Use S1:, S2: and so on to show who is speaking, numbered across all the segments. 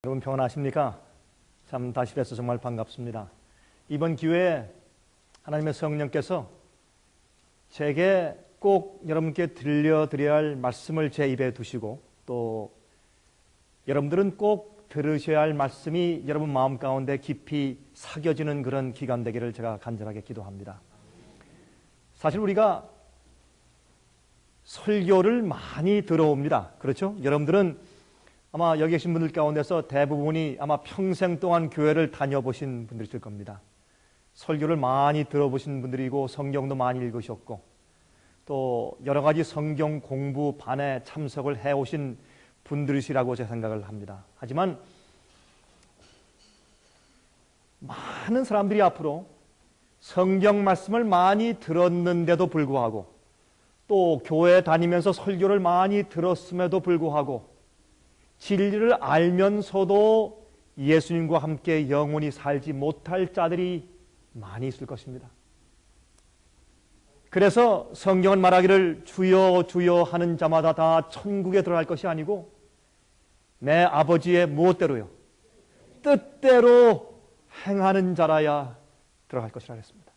S1: 여러분 평안하십니까? 참 다시 뵈서 정말 반갑습니다. 이번 기회에 하나님의 성령께서 제게 꼭 여러분께 들려드려야 할 말씀을 제 입에 두시고 또 여러분들은 꼭 들으셔야 할 말씀이 여러분 마음 가운데 깊이 새겨지는 그런 기간 되기를 제가 간절하게 기도합니다. 사실 우리가 설교를 많이 들어옵니다. 그렇죠? 여러분들은 아마 여기 계신 분들 가운데서 대부분이 아마 평생 동안 교회를 다녀보신 분들이실 겁니다. 설교를 많이 들어보신 분들이고 성경도 많이 읽으셨고 또 여러 가지 성경 공부반에 참석을 해오신 분들이시라고 제가 생각을 합니다. 하지만 많은 사람들이 앞으로 성경 말씀을 많이 들었는데도 불구하고 또 교회 다니면서 설교를 많이 들었음에도 불구하고 진리를 알면서도 예수님과 함께 영원히 살지 못할 자들이 많이 있을 것입니다. 그래서 성경은 말하기를 주여 주여 하는 자마다 다 천국에 들어갈 것이 아니고 내 아버지의 무엇대로요? 뜻대로 행하는 자라야 들어갈 것이라 했습니다.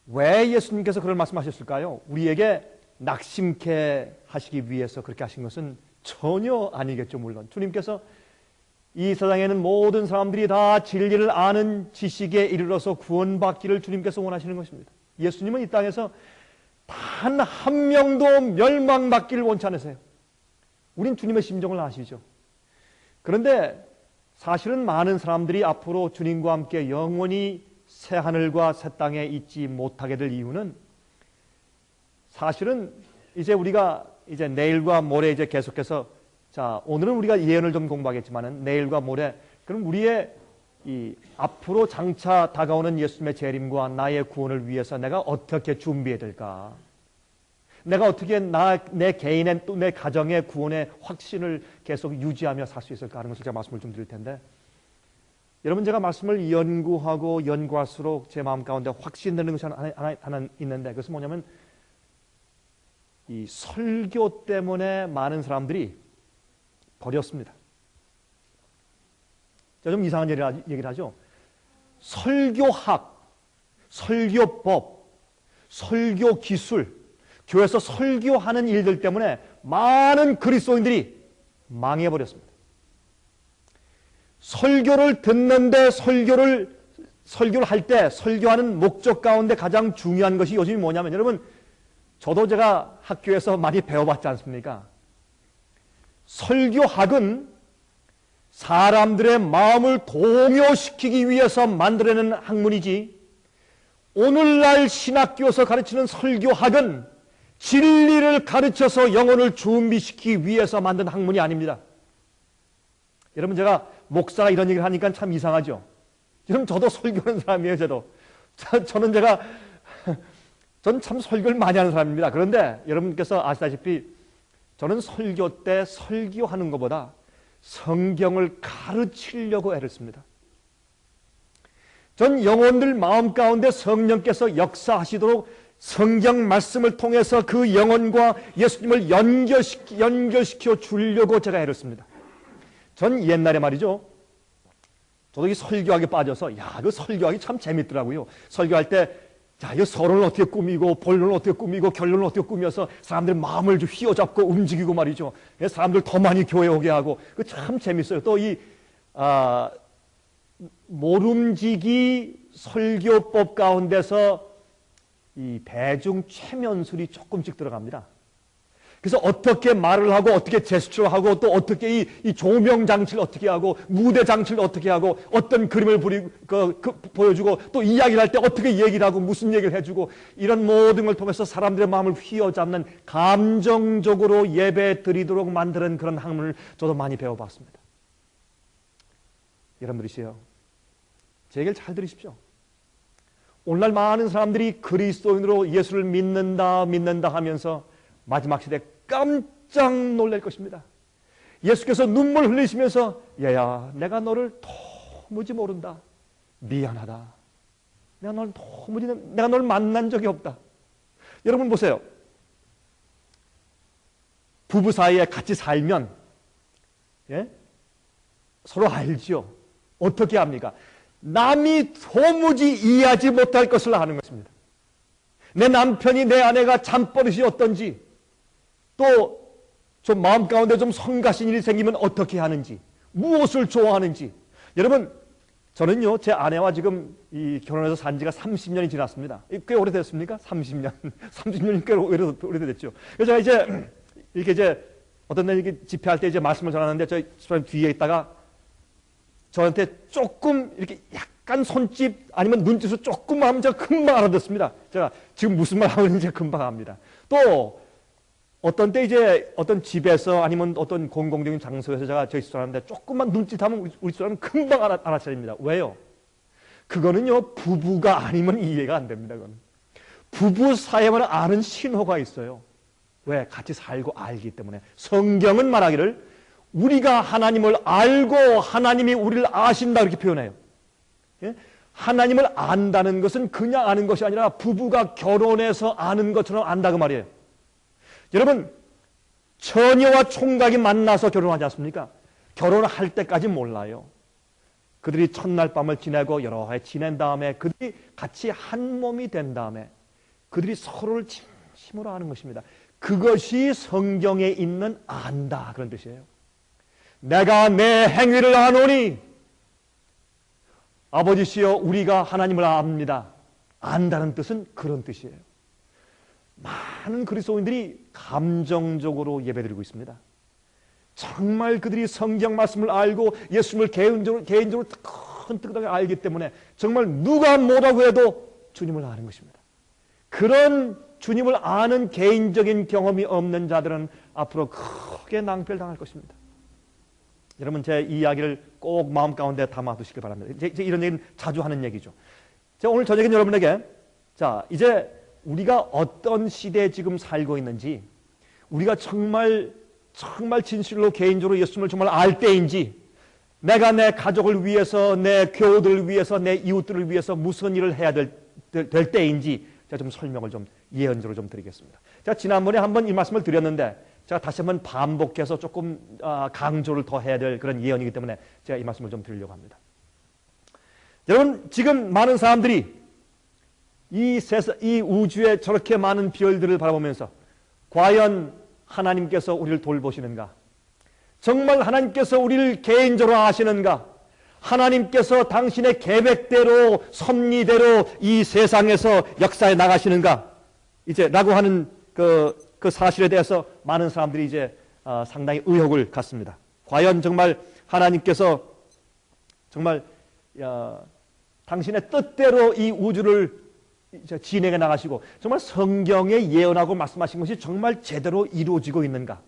S1: 왜 예수님께서 그런 말씀하셨을까요? 우리에게 낙심케 하시기 위해서 그렇게 하신 것은 전혀 아니겠죠. 물론 주님께서 이 세상에는 모든 사람들이 다 진리를 아는 지식에 이르러서 구원받기를 주님께서 원하시는 것입니다. 예수님은 이 땅에서 단 한 명도 멸망받기를 원치 않으세요. 우린 주님의 심정을 아시죠. 그런데 사실은 많은 사람들이 앞으로 주님과 함께 영원히 새 하늘과 새 땅에 있지 못하게 될 이유는 사실은 이제 우리가 이제 내일과 모레 이제 계속해서 자 오늘은 우리가 예언을 좀 공부하겠지만은 내일과 모레 그럼 우리의 이 앞으로 장차 다가오는 예수님의 재림과 나의 구원을 위해서 내가 어떻게 준비해야 될까? 내가 어떻게 내 개인의 또 내 가정의 구원의 확신을 계속 유지하며 살 수 있을까 하는 것을 제가 말씀을 좀 드릴 텐데 여러분 제가 말씀을 연구하고 연구할수록 제 마음 가운데 확신되는 것이 하나 있는데 그것은 뭐냐면 이 설교 때문에 많은 사람들이 버렸습니다. 자, 좀 이상한 얘기를 하죠. 설교학, 설교법, 설교기술, 교회에서 설교하는 일들 때문에 많은 그리스도인들이 망해버렸습니다. 설교를 듣는데 설교를 할 때 설교하는 목적 가운데 가장 중요한 것이 요즘이 뭐냐면 여러분 저도 제가 학교에서 많이 배워봤지 않습니까? 설교학은 사람들의 마음을 동요시키기 위해서 만들어낸 학문이지 오늘날 신학교에서 가르치는 설교학은 진리를 가르쳐서 영혼을 준비시키기 위해서 만든 학문이 아닙니다. 여러분 제가 목사가 이런 얘기를 하니까 참 이상하죠? 지금 저도 설교하는 사람이에요. 저는 참 설교를 많이 하는 사람입니다. 그런데 여러분께서 아시다시피 저는 설교 때 설교하는 것보다 성경을 가르치려고 애를 씁니다. 전 영혼들 마음 가운데 성령께서 역사하시도록 성경 말씀을 통해서 그 영혼과 예수님을 연결시켜 주려고 제가 애를 씁니다. 전 옛날에 말이죠. 저도 이 설교하기 빠져서 그 설교하기 참 재밌더라고요. 설교할 때 자, 이 서론을 어떻게 꾸미고 본론을 어떻게 꾸미고 결론을 어떻게 꾸며서 사람들 마음을 좀 휘어잡고 움직이고 말이죠. 사람들 더 많이 교회 오게 하고 그 참 재밌어요. 또 이 모름지기 설교법 가운데서 이 대중 최면술이 조금씩 들어갑니다. 그래서 어떻게 말을 하고 어떻게 제스처를 하고 또 어떻게 이 조명 장치를 어떻게 하고 무대 장치를 어떻게 하고 어떤 그림을 보여주고 또 이야기를 할 때 어떻게 얘기를 하고 무슨 얘기를 해주고 이런 모든 걸 통해서 사람들의 마음을 휘어잡는 감정적으로 예배 드리도록 만드는 그런 학문을 저도 많이 배워봤습니다. 여러분들이시요 제 얘기를 잘 들으십시오. 오늘날 많은 사람들이 그리스도인으로 예수를 믿는다 하면서 마지막 시대에 깜짝 놀랄 것입니다. 예수께서 눈물 흘리시면서 얘야 내가 너를 도무지 모른다. 미안하다. 내가 널 만난 적이 없다. 여러분 보세요. 부부 사이에 같이 살면 예? 서로 알죠. 어떻게 합니까? 남이 도무지 이해하지 못할 것을 아는 것입니다. 내 남편이, 내 아내가 잠버릇이 어떤지, 또 좀 마음 가운데 좀 성가신 일이 생기면 어떻게 하는지, 무엇을 좋아하는지. 여러분, 저는요, 제 아내와 지금 이 결혼해서 산 지가 30년이 지났습니다. 꽤 오래됐습니까? 30년. 30년이 꽤 오래됐죠. 그래서 제가 이제 이렇게 이제 어떤 날 이렇게 집회할 때 이제 말씀을 전하는데 저희 집사님 뒤에 있다가 저한테 조금 이렇게 약간 손짓 아니면 눈짓을 조금 하면 제가 금방 알아듣습니다. 제가 지금 무슨 말 하고 있는지 금방 압니다. 또 어떤 때 이제 어떤 집에서 아니면 어떤 공공적인 장소에서 제가 저희 집사람한테 조금만 눈짓하면 우리 집사람은 금방 알아차립니다. 왜요? 그거는요, 부부가 아니면 이해가 안 됩니다. 그건. 부부 사이에만 아는 신호가 있어요. 왜? 같이 살고 알기 때문에. 성경은 말하기를 우리가 하나님을 알고 하나님이 우리를 아신다 이렇게 표현해요. 예? 하나님을 안다는 것은 그냥 아는 것이 아니라 부부가 결혼해서 아는 것처럼 안다 그 말이에요. 여러분, 처녀와 총각이 만나서 결혼하지 않습니까? 결혼할 때까지 몰라요. 그들이 첫날 밤을 지내고 여러 해 지낸 다음에 그들이 같이 한 몸이 된 다음에 그들이 서로를 진심으로 아는 것입니다. 그것이 성경에 있는 안다 그런 뜻이에요. 내가 내 행위를 아노니 아버지시여 우리가 하나님을 압니다. 안다는 뜻은 그런 뜻이에요. 많은 그리스도인들이 감정적으로 예배드리고 있습니다. 정말 그들이 성경 말씀을 알고 예수님을 개인적으로 뜨끈뜨끈하게 알기 때문에 정말 누가 뭐라고 해도 주님을 아는 것입니다. 그런 주님을 아는 개인적인 경험이 없는 자들은 앞으로 크게 낭패를 당할 것입니다. 여러분, 제 이야기를 꼭 마음 가운데 담아두시길 바랍니다. 이제 이런 얘기는 자주 하는 얘기죠. 제가 오늘 저녁에 여러분에게 자, 이제 우리가 어떤 시대에 지금 살고 있는지, 우리가 정말 진실로 개인적으로 예수님을 정말 알 때인지, 내가 내 가족을 위해서, 내 교우들을 위해서, 내 이웃들을 위해서 무슨 일을 해야 될 때인지 제가 좀 설명을 좀 예언적으로 좀 드리겠습니다. 제가 지난번에 한번 이 말씀을 드렸는데 제가 다시 한번 반복해서 조금 강조를 더 해야 될 그런 예언이기 때문에 제가 이 말씀을 좀 드리려고 합니다. 여러분, 지금 많은 사람들이 이 우주에 저렇게 많은 별들을 바라보면서 과연 하나님께서 우리를 돌보시는가? 정말 하나님께서 우리를 개인적으로 아시는가? 하나님께서 당신의 계획대로 섭리대로 이 세상에서 역사에 나가시는가? 이제 라고 하는 그 사실에 대해서 많은 사람들이 이제 상당히 의혹을 갖습니다. 과연 정말 하나님께서 정말 당신의 뜻대로 이 우주를 진행해 나가시고 정말 성경에 예언하고 말씀하신 것이 정말 제대로 이루어지고 있는가?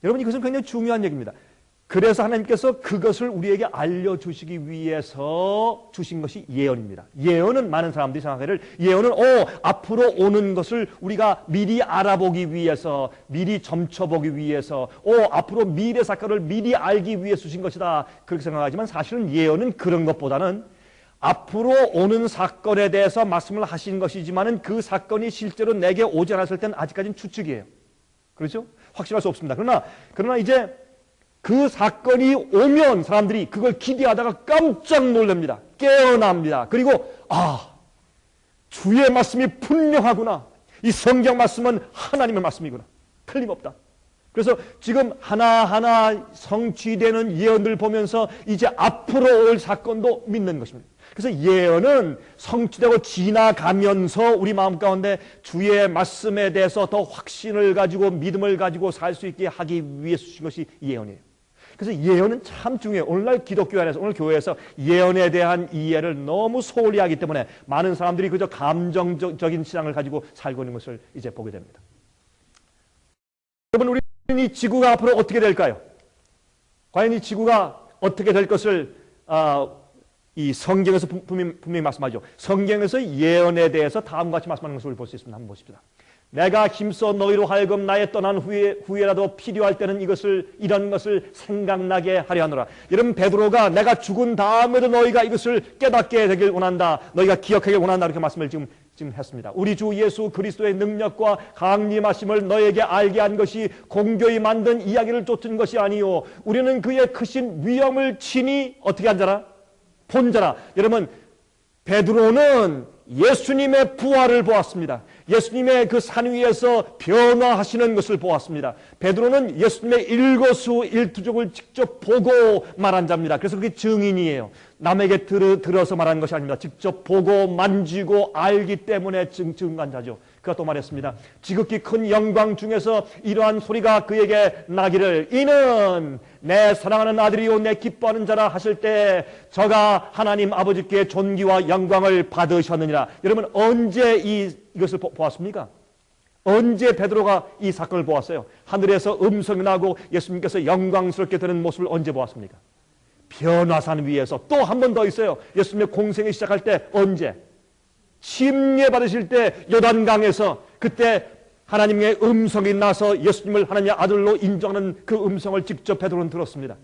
S1: 여러분, 이것은 굉장히 중요한 얘기입니다. 그래서 하나님께서 그것을 우리에게 알려주시기 위해서 주신 것이 예언입니다. 예언은 많은 사람들이 생각하기를 예언은 앞으로 오는 것을 우리가 미리 알아보기 위해서, 미리 점쳐보기 위해서, 앞으로 미래 사건을 미리 알기 위해 주신 것이다 그렇게 생각하지만 사실은 예언은 그런 것보다는 앞으로 오는 사건에 대해서 말씀을 하신 것이지만은 그 사건이 실제로 내게 오지 않았을 때는 아직까지는 추측이에요. 그렇죠? 확실할 수 없습니다. 그러나 이제 그 사건이 오면 사람들이 그걸 기대하다가 깜짝 놀랍니다. 깨어납니다. 그리고 주의 말씀이 분명하구나. 이 성경 말씀은 하나님의 말씀이구나. 틀림없다. 그래서 지금 하나하나 성취되는 예언들 보면서 이제 앞으로 올 사건도 믿는 것입니다. 그래서 예언은 성취되고 지나가면서 우리 마음 가운데 주의 말씀에 대해서 더 확신을 가지고 믿음을 가지고 살 수 있게 하기 위해서 주신 것이 예언이에요. 그래서 예언은 참 중요해요. 오늘날 기독교 안에서, 오늘 교회에서 예언에 대한 이해를 너무 소홀히 하기 때문에 많은 사람들이 그저 감정적인 신앙을 가지고 살고 있는 것을 이제 보게 됩니다. 여러분, 우리 이 지구가 앞으로 어떻게 될까요? 과연 이 지구가 어떻게 될 것을 이 성경에서 분명히 말씀하죠. 성경에서 예언에 대해서 다음과 같이 말씀하는 것을 볼 수 있습니다. 한번 보십시다. 내가 힘써 너희로 하여금 나의 떠난 후에라도 필요할 때는 이런 것을 생각나게 하려 하노라. 여러분, 베드로가 내가 죽은 다음에도 너희가 이것을 깨닫게 되길 원한다. 너희가 기억하길 원한다. 이렇게 말씀을 지금 지금 했습니다. 우리 주 예수 그리스도의 능력과 강림하심을 너에게 알게 한 것이 공교히 만든 이야기를 쫓은 것이 아니요 우리는 그의 크신 위엄을 친히 어떻게 한 자라? 본 자라. 여러분, 베드로는 예수님의 부활을 보았습니다. 예수님의 그 산 위에서 변화하시는 것을 보았습니다. 베드로는 예수님의 일거수일투족을 직접 보고 말한 자입니다. 그래서 그게 증인이에요. 남에게 들어서 말하는 것이 아닙니다. 직접 보고 만지고 알기 때문에 증거한 자죠. 그가 또 말했습니다. 지극히 큰 영광 중에서 이러한 소리가 그에게 나기를 이는 내 사랑하는 아들이요 내 기뻐하는 자라 하실 때 저가 하나님 아버지께 존귀와 영광을 받으셨느니라. 여러분, 언제 이것을 보았습니까? 언제 베드로가 이 사건을 보았어요? 하늘에서 음성이 나고 예수님께서 영광스럽게 되는 모습을 언제 보았습니까? 변화산 위에서. 또 한 번 더 있어요. 예수님의 공생이 시작할 때 언제? 침례 받으실 때 요단강에서 그때 하나님의 음성이 나서 예수님을 하나님의 아들로 인정하는 그 음성을 직접 베드로는 들었습니다.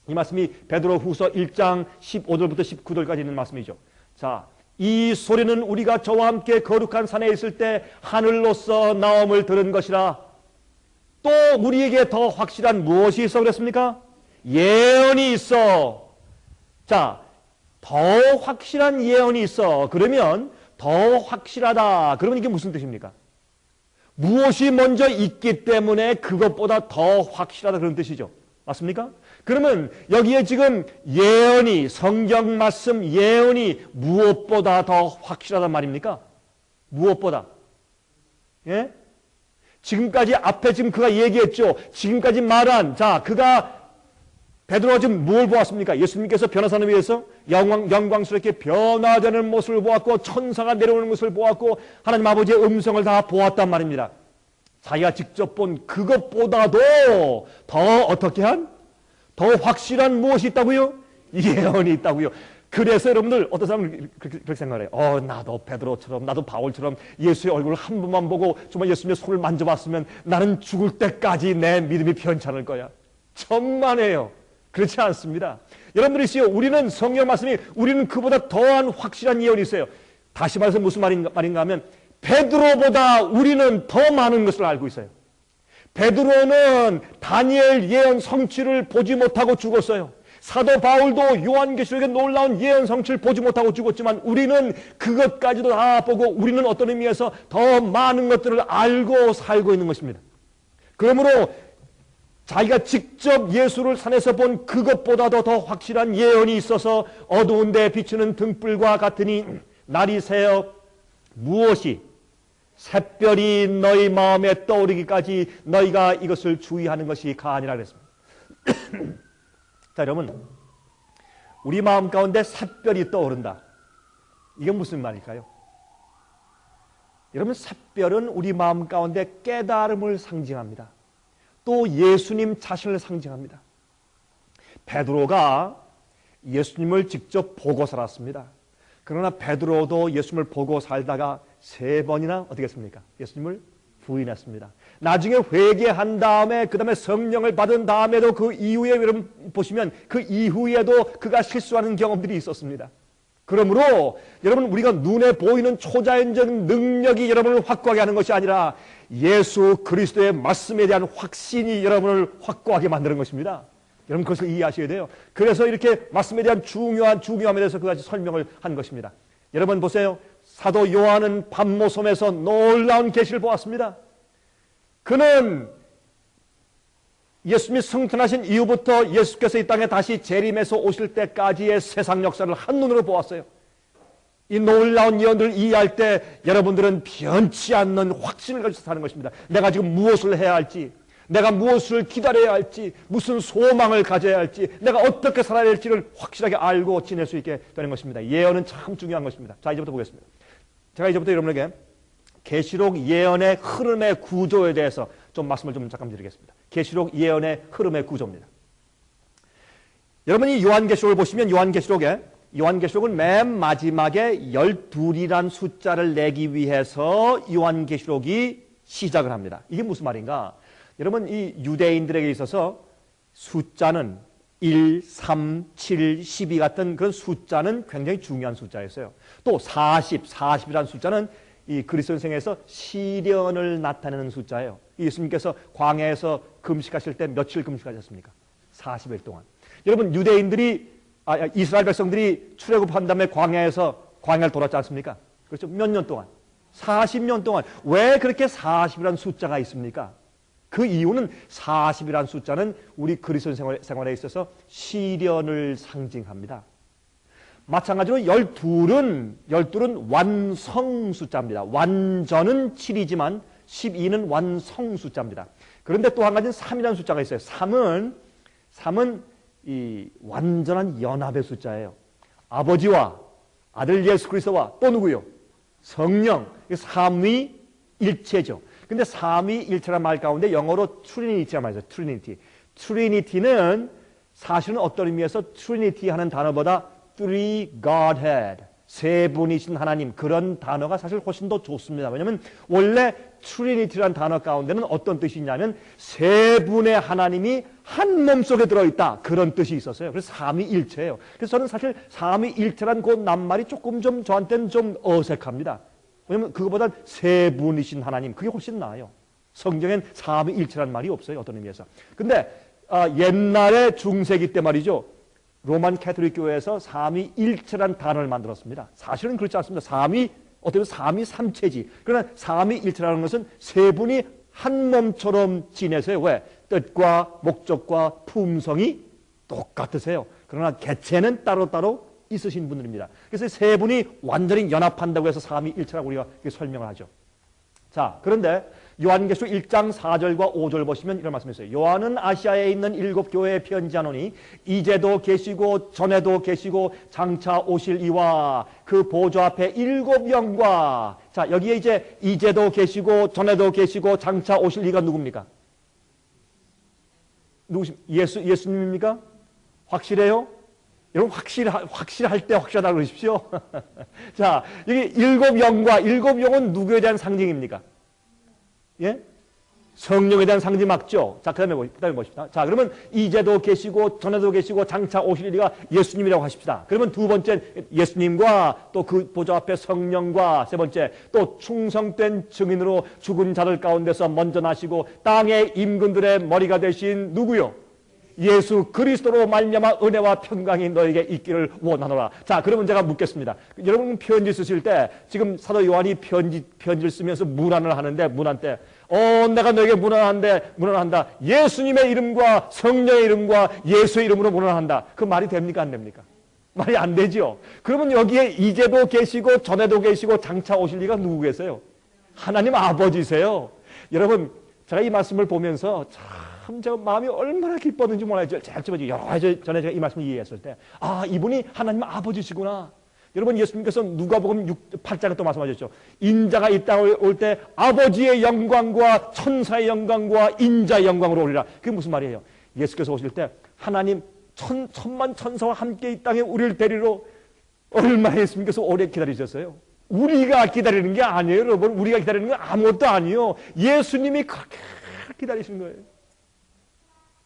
S1: 이 말씀이 베드로 후서 1장 15절부터 19절까지 있는 말씀이죠. 자, 이 소리는 우리가 저와 함께 거룩한 산에 있을 때 하늘로서 나옴을 들은 것이라. 또 우리에게 더 확실한 무엇이 있어 그랬습니까? 예언이 있어. 자, 더 확실한 예언이 있어. 그러면 더 확실하다. 그러면 이게 무슨 뜻입니까? 무엇이 먼저 있기 때문에 그것보다 더 확실하다 그런 뜻이죠. 맞습니까? 그러면 여기에 지금 예언이, 성경 말씀 예언이 무엇보다 더 확실하단 말입니까? 무엇보다? 예? 지금까지 앞에 지금 그가 얘기했죠. 지금까지 말한, 자, 그가 베드로가 지금 뭘 보았습니까? 예수님께서 변화산을 위해서 영광스럽게 변화되는 모습을 보았고 천사가 내려오는 것을 보았고 하나님 아버지의 음성을 다 보았단 말입니다. 자기가 직접 본 그것보다도 더 어떻게 한? 더 확실한 무엇이 있다고요? 예언이 있다고요. 그래서 여러분들 어떤 사람은 그렇게 생각해요. 나도 베드로처럼 나도 바울처럼 예수의 얼굴을 한 번만 보고 정말 예수님의 손을 만져봤으면 나는 죽을 때까지 내 믿음이 변찮을 거야. 천만에요. 그렇지 않습니다. 여러분들이 있어요. 우리는 성경 말씀이 우리는 그보다 더한 확실한 예언이 있어요. 다시 말해서 무슨 말인가 하면 베드로보다 우리는 더 많은 것을 알고 있어요. 베드로는 다니엘 예언 성취를 보지 못하고 죽었어요. 사도 바울도 요한계시록에 놀라운 예언 성취를 보지 못하고 죽었지만 우리는 그것까지도 다 보고 우리는 어떤 의미에서 더 많은 것들을 알고 살고 있는 것입니다. 그러므로 자기가 직접 예수를 산에서 본 그것보다도 더 확실한 예언이 있어서 어두운 데 비추는 등불과 같으니 날이 새어 무엇이 샛별이 너희 마음에 떠오르기까지 너희가 이것을 주의하는 것이 가아니라 그랬습니다. 자, 여러분, 우리 마음 가운데 샛별이 떠오른다. 이게 무슨 말일까요? 여러분, 샛별은 우리 마음 가운데 깨달음을 상징합니다. 또 예수님 자신을 상징합니다. 베드로가 예수님을 직접 보고 살았습니다. 그러나 베드로도 예수님을 보고 살다가 3번이나 어떻게 했습니까? 예수님을 부인했습니다. 나중에 회개한 다음에 그 다음에 성령을 받은 다음에도 그 이후에 여러분 보시면 그 이후에도 그가 실수하는 경험들이 있었습니다. 그러므로 여러분 우리가 눈에 보이는 초자연적인 능력이 여러분을 확고하게 하는 것이 아니라 예수 그리스도의 말씀에 대한 확신이 여러분을 확고하게 만드는 것입니다. 여러분 그것을 이해하셔야 돼요. 그래서 이렇게 말씀에 대한 중요함에 대해서 그같이 설명을 한 것입니다. 여러분 보세요. 사도 요한은 밤모섬에서 놀라운 계시를 보았습니다. 그는 예수님이 승천하신 이후부터 예수께서 이 땅에 다시 재림해서 오실 때까지의 세상 역사를 한눈으로 보았어요. 이 놀라운 예언들을 이해할 때 여러분들은 변치 않는 확신을 가지고 사는 것입니다. 내가 지금 무엇을 해야 할지, 내가 무엇을 기다려야 할지, 무슨 소망을 가져야 할지, 내가 어떻게 살아야 할지를 확실하게 알고 지낼 수 있게 되는 것입니다. 예언은 참 중요한 것입니다. 자, 이제부터 보겠습니다. 제가 이제부터 여러분에게 계시록 예언의 흐름의 구조에 대해서 좀 말씀을 좀 잠깐 드리겠습니다. 계시록 예언의 흐름의 구조입니다. 여러분이 요한계시록을 보시면 요한계시록은 맨 마지막에 12이란 숫자를 내기 위해서 요한계시록이 시작을 합니다. 이게 무슨 말인가? 여러분 이 유대인들에게 있어서 숫자는 1, 3, 7, 12 같은 그런 숫자는 굉장히 중요한 숫자였어요. 또 40이라는 숫자는 이 그리스도 생에서 시련을 나타내는 숫자예요. 예수님께서 광야에서 금식하실 때 며칠 금식하셨습니까? 40일 동안. 여러분 이스라엘 백성들이 출애굽한 다음에 광야를 돌았지 않습니까? 그렇죠? 몇 년 동안? 40년 동안. 왜 그렇게 40이라는 숫자가 있습니까? 그 이유는 40이라는 숫자는 우리 그리스도 생활에 있어서 시련을 상징합니다. 마찬가지로 12는 완성 숫자입니다. 완전은 7이지만 12는 완성 숫자입니다. 그런데 또 한 가지는 3이라는 숫자가 있어요. 3은 이 완전한 연합의 숫자예요. 아버지와 아들 예수 그리스도와 또 누구요? 성령. 삼위일체죠. 근데 삼위일체란 말 가운데 영어로 트리니티란 말이죠. 트리니티. 트리니티는 사실은 어떤 의미에서 트리니티 하는 단어보다 Three Godhead, 세 분이신 하나님, 그런 단어가 사실 훨씬 더 좋습니다. 왜냐하면 원래 트리니티라는 단어 가운데는 어떤 뜻이 있냐면 세 분의 하나님이 한 몸 속에 들어있다, 그런 뜻이 있었어요. 그래서 삼위일체예요. 그래서 저는 사실 삼위일체란 그 낱말이 조금 좀 저한테는 좀 어색합니다. 왜냐하면 그거보다 세 분이신 하나님, 그게 훨씬 나아요. 성경엔 삼위일체란 말이 없어요, 어떤 의미에서. 근데 옛날에 중세기 때 말이죠, 로만 캐톨릭 교회에서 삼위일체란 단어를 만들었습니다. 사실은 그렇지 않습니다. 어떻게 보면 삼위삼체지. 그러나 삼위일체라는 것은 세 분이 한 몸처럼 지내세요. 왜? 뜻과 목적과 품성이 똑같으세요. 그러나 개체는 따로따로 있으신 분들입니다. 그래서 세 분이 완전히 연합한다고 해서 삼위일체라고 우리가 설명을 하죠. 자, 그런데 요한계시록 1장 4절과 5절 보시면 이런 말씀이 있어요. 요한은 아시아에 있는 7 교회에 편지하노니 이제도 계시고 전에도 계시고 장차 오실 이와 그 보좌 앞에 7 영과. 자, 여기에 이제도 계시고 전에도 계시고 장차 오실 이가 누굽니까? 예수님입니까? 확실해요? 여러분 확실할 때 확실하다고 그러십시오. 자, 여기 7 영과 7 영은 누구에 대한 상징입니까? 예? 성령에 대한 상징 맞죠? 자, 그 다음에 보십시다. 자, 그러면 이제도 계시고 전에도 계시고 장차 오실 이가 예수님이라고 하십시다. 그러면 두 번째 예수님과 또 그 보좌 앞에 성령과 세 번째 또 충성된 증인으로 죽은 자들 가운데서 먼저 나시고 땅의 임금들의 머리가 되신 누구요? 예수 그리스도로 말미암아 은혜와 평강이 너에게 있기를 원하노라. 자, 그러면 제가 묻겠습니다. 여러분 편지 쓰실 때 지금 사도 요한이 편지를 쓰면서 문안을 하는데 문안 때 내가 너에게 문안한다. 예수님의 이름과 성령의 이름과 예수의 이름으로 문안한다. 그 말이 됩니까 안 됩니까? 말이 안 되죠. 그러면 여기에 이제도 계시고 전에도 계시고 장차 오실 리가 누구 계세요? 하나님 아버지세요. 여러분 제가 이 말씀을 보면서 참 제가 마음이 얼마나 기뻤는지 몰라요. 제일 처음에 여러 가지 전에 제가 이 말씀을 이해했을 때 이분이 하나님 아버지시구나. 여러분 예수님께서 누가복음 8장에 또 말씀하셨죠. 인자가 이 땅에 올 때 아버지의 영광과 천사의 영광과 인자의 영광으로 오리라. 그게 무슨 말이에요? 예수께서 오실 때 하나님 천만 천사와 함께 이 땅에 우리를 데리러 얼마나 예수님께서 오래 기다리셨어요? 우리가 기다리는 게 아니에요, 여러분. 우리가 기다리는 건 아무것도 아니에요. 예수님이 그렇게 기다리신 거예요.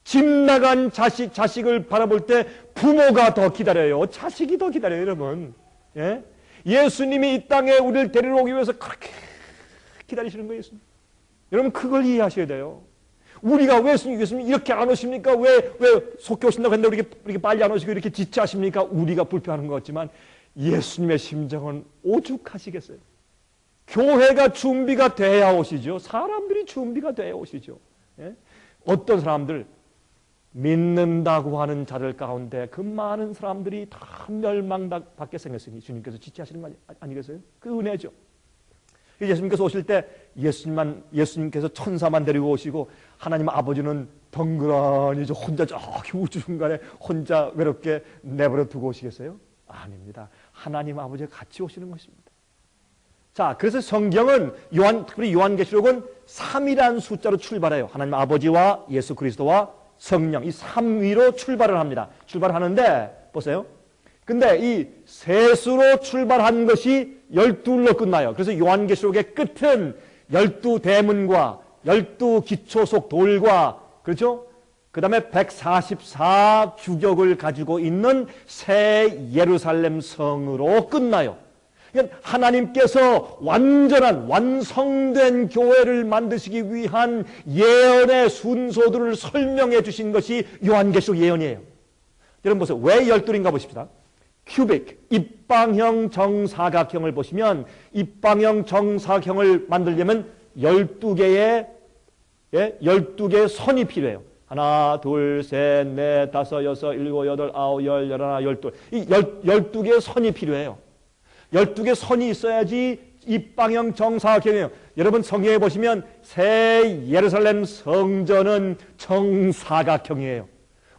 S1: 집 나간 자식을 바라볼 때 부모가 더 기다려요. 자식이 더 기다려요, 여러분. 예? 예수님이 이 땅에 우리를 데리러 오기 위해서 그렇게 기다리시는 거예요, 예수님. 여러분, 그걸 이해하셔야 돼요. 우리가 왜 예수님 이렇게 안 오십니까? 왜 속히 오신다고 했는데 이렇게 빨리 안 오시고 이렇게 지체하십니까? 우리가 불편한 것 같지만 예수님의 심정은 오죽하시겠어요. 교회가 준비가 돼야 오시죠. 사람들이 준비가 돼야 오시죠. 예? 어떤 사람들 믿는다고 하는 자들 가운데 그 많은 사람들이 다 멸망받게 생겼으니 주님께서 지체하시는 거 아니겠어요? 그 은혜죠. 예수님께서 오실 때 예수님께서 천사만 데리고 오시고 하나님 아버지는 덩그러니 혼자 저기 우주 중간에 혼자 외롭게 내버려 두고 오시겠어요? 아닙니다. 하나님 아버지가 같이 오시는 것입니다. 자, 그래서 성경은 특별히 요한계시록은 3이라는 숫자로 출발해요. 하나님 아버지와 예수 그리스도와 성령, 이 3위로 출발을 합니다. 출발하는데 보세요. 근데 이 셋으로 출발한 것이 12로 끝나요. 그래서 요한계시록의 끝은 12대문과 12 기초속 돌과 그렇죠? 그 다음에 144 규격을 가지고 있는 새 예루살렘 성으로 끝나요. 그러니까 하나님께서 완전한 완성된 교회를 만드시기 위한 예언의 순서들을 설명해 주신 것이 요한계시록 예언이에요. 여러분 보세요. 왜 12인가 보십시다. 큐빅, 입방형 정사각형을 보시면 입방형 정사각형을 만들려면 12개의 12개의 선이 필요해요. 하나, 둘, 셋, 넷, 다섯, 여섯, 일곱, 여덟, 아홉, 열, 열하나, 열둘. 이 12개의 선이 필요해요. 12개 선이 있어야지 입방형 정사각형이에요. 여러분 성경에 보시면 새 예루살렘 성전은 정사각형이에요.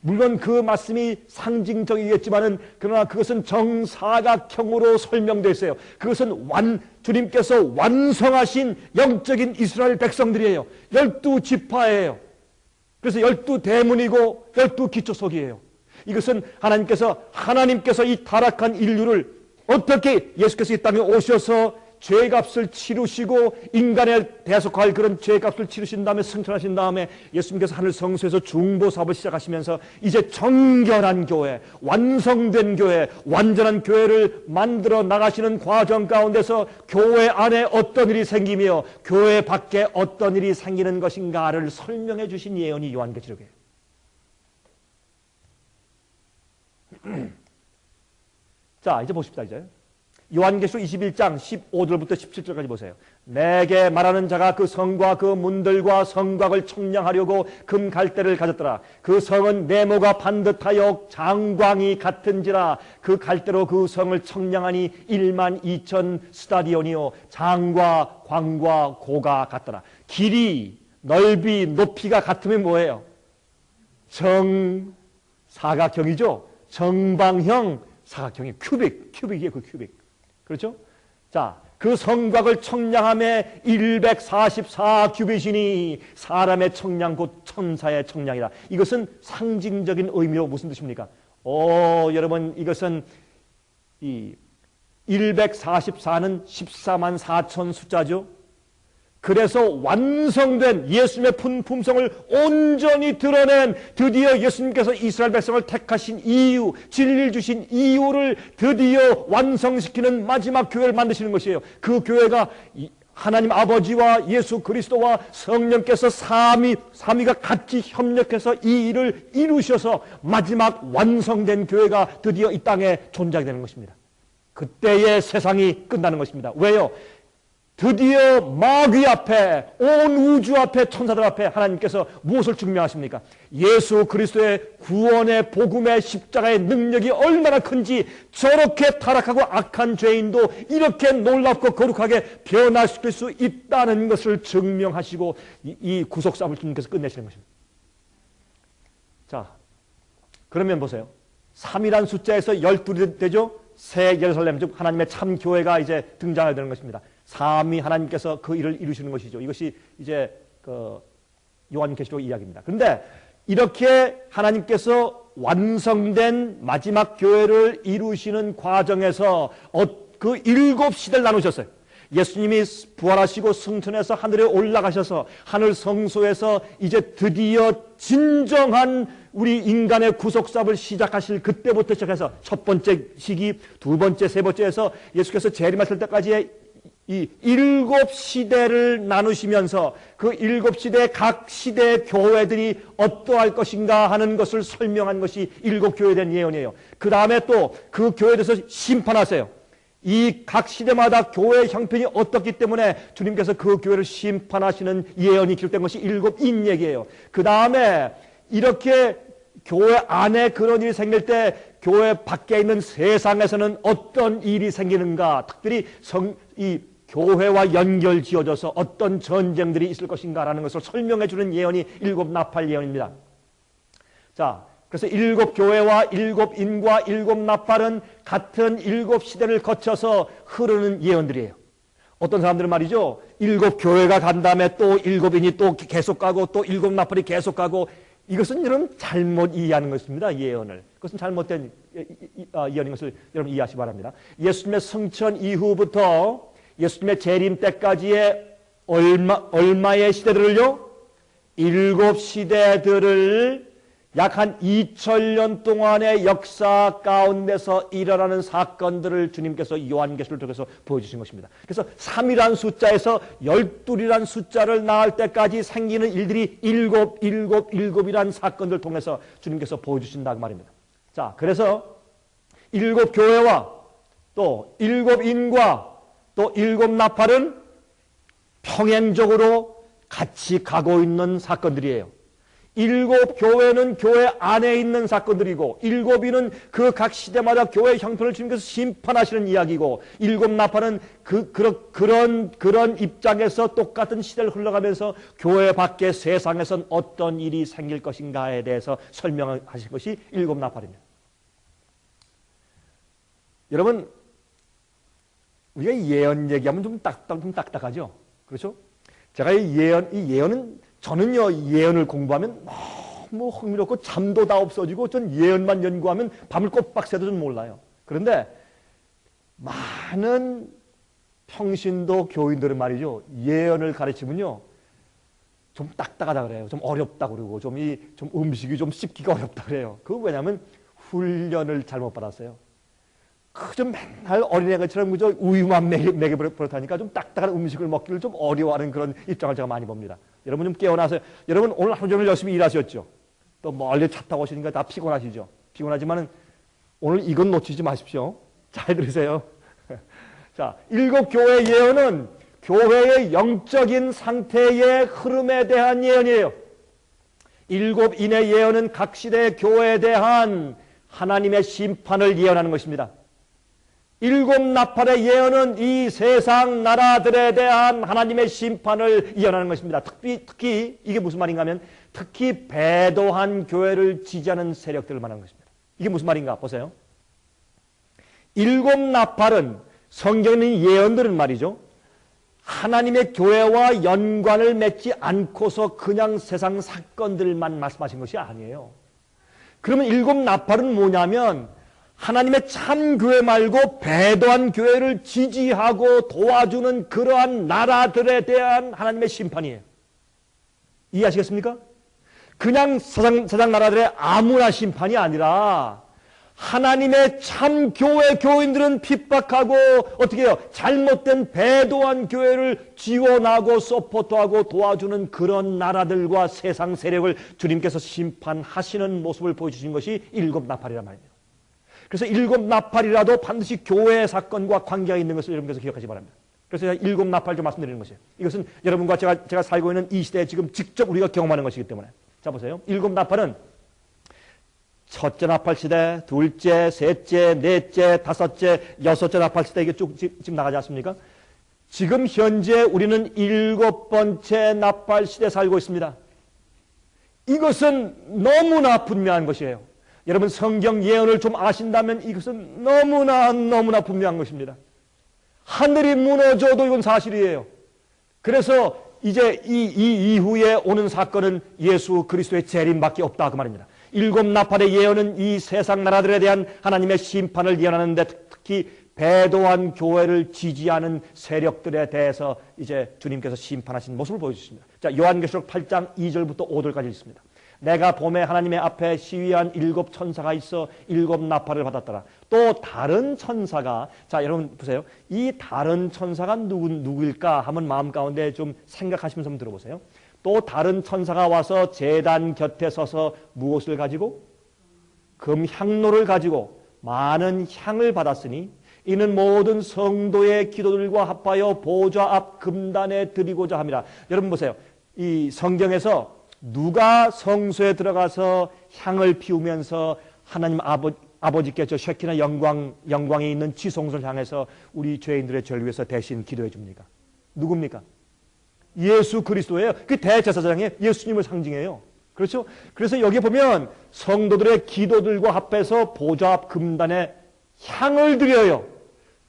S1: 물론 그 말씀이 상징적이겠지만은 그러나 그것은 정사각형으로 설명되어 있어요. 그것은 주님께서 완성하신 영적인 이스라엘 백성들이에요. 12지파예요. 그래서 12대문이고 12기초석이에요. 이것은 하나님께서 이 타락한 인류를 어떻게 예수께서 이 땅에 오셔서 죄값을 치르시고 인간에 대속할 그런 죄값을 치르신 다음에 승천하신 다음에 예수님께서 하늘 성소에서 중보사업을 시작하시면서 이제 정결한 교회, 완성된 교회, 완전한 교회를 만들어 나가시는 과정 가운데서 교회 안에 어떤 일이 생기며 교회 밖에 어떤 일이 생기는 것인가를 설명해 주신 예언이 요한계시록이에요. 자, 이제 보십시다. 이제 요한계시록 21장 15절부터 17절까지 보세요. 내게 말하는 자가 그 성과 그 문들과 성곽을 청량하려고 금 갈대를 가졌더라. 그 성은 네모가 반듯하여 장광이 같은지라. 그 갈대로 그 성을 청량하니 12,000 스타디온이요 장과 광과 고가 같더라. 길이 넓이 높이가 같으면 뭐예요? 정사각형이죠. 정방형 사각형이 큐빅이에요. 그 큐빅. 그렇죠? 자, 그 성곽을 청량함에 144 규빗이니 사람의 청량 곧 천사의 청량이라. 이것은 상징적인 의미로 무슨 뜻입니까? 여러분 이것은 이 144는 14만 4천 숫자죠. 그래서 완성된 예수님의 품성을 온전히 드러낸 드디어 예수님께서 이스라엘 백성을 택하신 이유, 진리를 주신 이유를 드디어 완성시키는 마지막 교회를 만드시는 것이에요. 그 교회가 하나님 아버지와 예수 그리스도와 성령께서 삼위가 같이 협력해서 이 일을 이루셔서 마지막 완성된 교회가 드디어 이 땅에 존재하게 되는 것입니다. 그때의 세상이 끝나는 것입니다. 왜요? 드디어 마귀 앞에, 온 우주 앞에, 천사들 앞에 하나님께서 무엇을 증명하십니까? 예수 그리스도의 구원의 복음의 십자가의 능력이 얼마나 큰지 저렇게 타락하고 악한 죄인도 이렇게 놀랍고 거룩하게 변화시킬 수 있다는 것을 증명하시고 이 구속사업을 주님께서 끝내시는 것입니다. 자, 그러면 보세요. 3이란 숫자에서 12이 되죠? 새 예루살렘, 즉 하나님의 참 교회가 이제 등장하게 되는 것입니다. 삼위 하나님께서 그 일을 이루시는 것이죠. 이것이 이제 그 요한계시록 이야기입니다. 그런데 이렇게 하나님께서 완성된 마지막 교회를 이루시는 과정에서 그 7시대를 나누셨어요. 예수님이 부활하시고 승천해서 하늘에 올라가셔서 하늘 성소에서 이제 드디어 진정한 우리 인간의 구속사업을 시작하실 그때부터 시작해서 첫 번째 시기, 두 번째, 세 번째에서 예수께서 재림하실 때까지의 이 7시대를 나누시면서 그 7시대 각 시대의 교회들이 어떠할 것인가 하는 것을 설명한 것이 7교회에 대한 예언이에요. 그 다음에 또 그 교회에 대해서 심판하세요. 이 각 시대마다 교회의 형편이 어떻기 때문에 주님께서 그 교회를 심판하시는 예언이 기록된 것이 7인 얘기예요. 그 다음에 이렇게 교회 안에 그런 일이 생길 때 교회 밖에 있는 세상에서는 어떤 일이 생기는가, 특별히 이 교회와 연결 지어져서 어떤 전쟁들이 있을 것인가라는 것을 설명해 주는 예언이 7나팔 예언입니다. 자, 그래서 7교회와 7인과 7나팔은 같은 7시대를 거쳐서 흐르는 예언들이에요. 어떤 사람들은 말이죠, 7교회가 간 다음에 또 7인이 또 계속 가고 또 7나팔이 계속 가고, 이것은 여러분 잘못 이해하는 것입니다. 예언을. 그것은 잘못된 예언인 것을 여러분 이해하시기 바랍니다. 예수님의 승천 이후부터 예수님의 재림 때까지의 얼마의 시대들을요? 7시대들을 약 한 2000년 동안의 역사 가운데서 일어나는 사건들을 주님께서 요한계시록을 통해서 보여주신 것입니다. 그래서 3이란 숫자에서 12이란 숫자를 낳을 때까지 생기는 일들이 7이란 사건들을 통해서 주님께서 보여주신다고 말입니다. 자, 그래서 7 교회와 또 7 인과 또 7 나팔은 평행적으로 같이 가고 있는 사건들이에요. 7 교회는 교회 안에 있는 사건들이고 7이는 그 각 시대마다 교회 형편을 주님께서 심판하시는 이야기고 7 나팔은 그런 입장에서 똑같은 시대를 흘러가면서 교회 밖의 세상에선 어떤 일이 생길 것인가에 대해서 설명하신 것이 7 나팔입니다. 여러분, 우리가 예언 얘기하면 좀 딱딱하죠? 그렇죠? 제가 이 예언은 저는요, 예언을 공부하면 너무 흥미롭고 잠도 다 없어지고 전 예언만 연구하면 밤을 꼬박 새도 좀 몰라요. 그런데 많은 평신도 교인들은 말이죠, 예언을 가르치면요, 좀 딱딱하다 그래요. 좀 어렵다 그러고, 좀 음식이 좀 씹기가 어렵다 그래요. 그거 왜냐면 훈련을 잘못 받았어요. 좀 맨날 어린애들처럼 그저 우유만 먹여 버릇하니까 좀 딱딱한 음식을 먹기를 좀 어려워하는 그런 입장을 제가 많이 봅니다. 여러분 좀 깨어나세요. 여러분 오늘 하루 종일 열심히 일하셨죠? 또 멀리 차 타고 오시니까 다 피곤하시죠? 피곤하지만은 오늘 이건 놓치지 마십시오. 잘 들으세요. 자, 7 교회 예언은 교회의 영적인 상태의 흐름에 대한 예언이에요. 7 인의 예언은 각 시대의 교회에 대한 하나님의 심판을 예언하는 것입니다. 7 나팔의 예언은 이 세상 나라들에 대한 하나님의 심판을 예언하는 것입니다. 특히 이게 무슨 말인가 하면 특히 배도한 교회를 지지하는 세력들을 말하는 것입니다. 이게 무슨 말인가 보세요. 7 나팔은 성경에 있는 예언들은 말이죠, 하나님의 교회와 연관을 맺지 않고서 그냥 세상 사건들만 말씀하신 것이 아니에요. 그러면 7 나팔은 뭐냐면 하나님의 참 교회 말고 배도한 교회를 지지하고 도와주는 그러한 나라들에 대한 하나님의 심판이에요. 이해하시겠습니까? 그냥 세상 나라들의 아무나 심판이 아니라 하나님의 참 교회 교인들은 핍박하고 어떻게 해요? 잘못된 배도한 교회를 지원하고 서포트하고 도와주는 그런 나라들과 세상 세력을 주님께서 심판하시는 모습을 보여주신 것이 7 나팔이란 말입니다. 그래서 7 나팔이라도 반드시 교회 사건과 관계가 있는 것을 여러분께서 기억하시기 바랍니다. 그래서 제가 7 나팔 좀 말씀드리는 것이에요. 이것은 여러분과 제가 살고 있는 이 시대에 지금 직접 우리가 경험하는 것이기 때문에. 자, 보세요. 7 나팔은 첫째 나팔 시대, 둘째, 셋째, 넷째, 다섯째, 여섯째 나팔 시대 이게 쭉 지금 나가지 않습니까? 지금 현재 우리는 7번째 나팔 시대에 살고 있습니다. 이것은 너무나 분명한 것이에요. 여러분 성경 예언을 좀 아신다면 이것은 너무나 분명한 것입니다. 하늘이 무너져도 이건 사실이에요. 그래서 이제 이 이후에 오는 사건은 예수 그리스도의 재림밖에 없다 그 말입니다. 7 나팔의 예언은 이 세상 나라들에 대한 하나님의 심판을 예언하는데 특히 배도한 교회를 지지하는 세력들에 대해서 이제 주님께서 심판하신 모습을 보여주십니다. 자, 요한계시록 8장 2절부터 5절까지 있습니다. 내가 봄에 하나님의 앞에 시위한 7 천사가 있어 7 나팔을 받았더라. 또 다른 천사가, 자 여러분 보세요. 이 다른 천사가 누구일까 한번 마음 가운데 좀 생각하시면서 한번 들어보세요. 또 다른 천사가 와서 제단 곁에 서서 무엇을 가지고? 금향로를 가지고 많은 향을 받았으니 이는 모든 성도의 기도들과 합하여 보좌 앞 금단에 드리고자 함이라. 여러분 보세요. 이 성경에서 누가 성소에 들어가서 향을 피우면서 하나님 아버지께 저 쉐키나 영광에 있는 지성소를 향해서 우리 죄인들의 죄를 위해서 대신 기도해 줍니까? 누굽니까? 예수 그리스도예요. 그 대제사장이 예수님을 상징해요. 그렇죠? 그래서 여기 보면 성도들의 기도들과 합해서 보좌 앞 금단에 향을 드려요.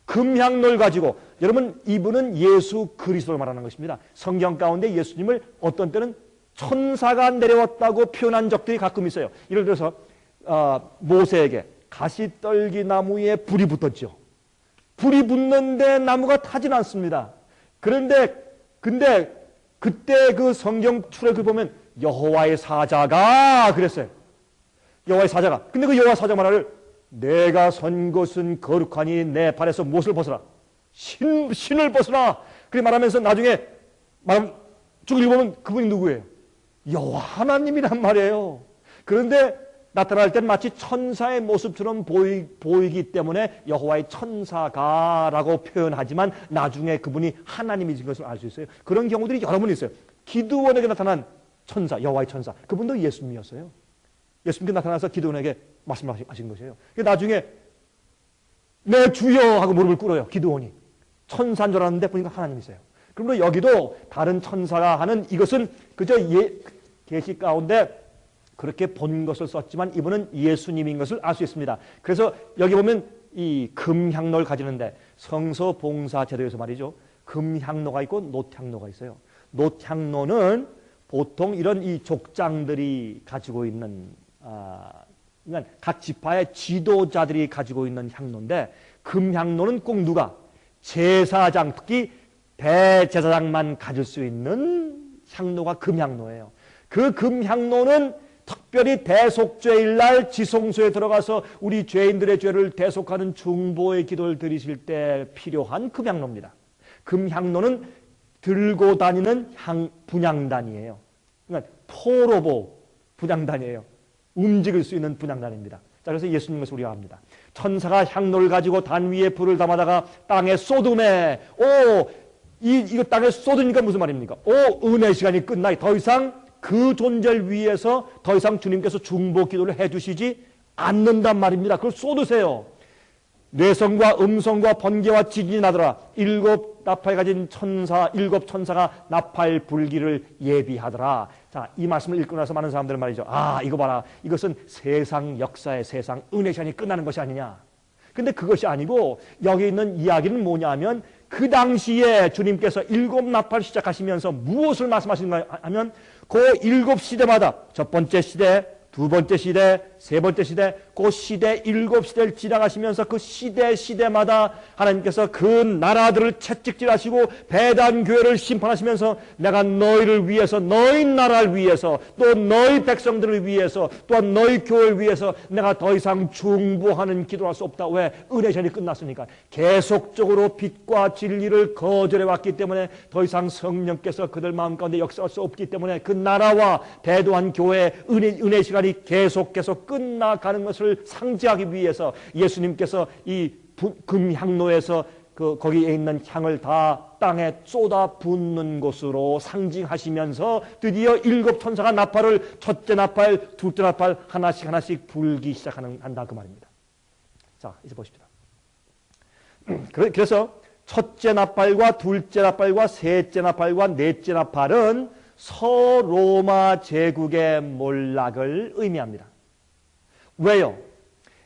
S1: 금향로를 가지고. 여러분 이분은 예수 그리스도를 말하는 것입니다. 성경 가운데 예수님을 어떤 때는 천사가 내려왔다고 표현한 적들이 가끔 있어요. 예를 들어서 모세에게 가시떨기 나무에 불이 붙었죠. 불이 붙는데 나무가 타진 않습니다. 근데 그때 그 성경 출애굽을 보면 여호와의 사자가 그랬어요. 여호와의 사자가. 근데 그 여호와 사자 말하를 내가 선 곳은 거룩하니 내 발에서 무엇을 벗어라? 신을 벗어라. 그렇게 말하면서 나중에 쭉 읽으면 그분이 누구예요? 여호와 하나님이란 말이에요. 그런데 나타날 때는 마치 천사의 모습처럼 보이기 때문에 여호와의 천사가라고 표현하지만 나중에 그분이 하나님이신 것을 알 수 있어요. 그런 경우들이 여러 번 있어요. 기드온에게 나타난 천사, 여호와의 천사, 그분도 예수님이었어요. 예수님께 나타나서 기드온에게 말씀하신 것이에요. 나중에 내 주여 하고 무릎을 꿇어요. 기드온이 천사인 줄 알았는데 보니까 하나님이세요. 그러므로 여기도 다른 천사가 하는 이것은 그저 계시 가운데 그렇게 본 것을 썼지만 이분은 예수님인 것을 알 수 있습니다. 그래서 여기 보면 이 금향로를 가지는데 성서 봉사 제도에서 말이죠. 금향로가 있고 놋향로가 있어요. 놋향로는 보통 이런 이 족장들이 가지고 있는 그러니까 각 지파의 지도자들이 가지고 있는 향로인데 금향로는 꼭 누가? 제사장, 특히 대제사장만 가질 수 있는 향로가 금향로예요. 그 금향로는 특별히 대속죄일 날 지성소에 들어가서 우리 죄인들의 죄를 대속하는 중보의 기도를 드리실 때 필요한 금향로입니다. 금향로는 들고 다니는 분향단이에요. 그러니까 포로보 분향단이에요. 움직일 수 있는 분향단입니다. 자, 그래서 예수님 것을 우리가 압니다. 천사가 향로를 가지고 단 위에 불을 담아다가 땅에 쏟음에 이거 땅에 쏟으니까 무슨 말입니까? 은혜 시간이 끝나니 더 이상 그 존재를 위해서 더 이상 주님께서 중보 기도를 해주시지 않는단 말입니다. 그걸 쏟으세요. 뇌성과 음성과 번개와 지진이 나더라. 일곱 천사가 나팔 불기를 예비하더라. 자, 이 말씀을 읽고 나서 많은 사람들은 말이죠. 이거 봐라. 이것은 세상 역사의 세상 은혜 시간이 끝나는 것이 아니냐. 근데 그것이 아니고 여기 있는 이야기는 뭐냐면 그 당시에 주님께서 일곱 나팔 시작하시면서 무엇을 말씀하시는가 하면 그 일곱 시대마다 첫 번째 시대, 두 번째 시대, 세 번째 시대, 그 시대 일곱 시대를 지나가시면서 그 시대마다 하나님께서 그 나라들을 채찍질하시고 배단교회를 심판하시면서 내가 너희를 위해서, 너희 나라를 위해서, 또 너희 백성들을 위해서, 또한 너희 교회를 위해서 내가 더 이상 중보하는 기도할 수 없다. 왜? 은혜 시간이 끝났으니까. 계속적으로 빛과 진리를 거절해 왔기 때문에 더 이상 성령께서 그들 마음 가운데 역사할 수 없기 때문에 그 나라와 대도한 교회의 은혜 시간이 계속 끝나가는 것을 상징하기 위해서 예수님께서 이 금향로에서 거기에 있는 향을 다 땅에 쏟아 붓는 것으로 상징하시면서 드디어 일곱 천사가 나팔을 첫째 나팔, 둘째 나팔 하나씩 불기 한다 그 말입니다. 자, 이제 보십시다. 그래서 첫째 나팔과 둘째 나팔과 셋째 나팔과 넷째 나팔은 서로마 제국의 몰락을 의미합니다. 왜요?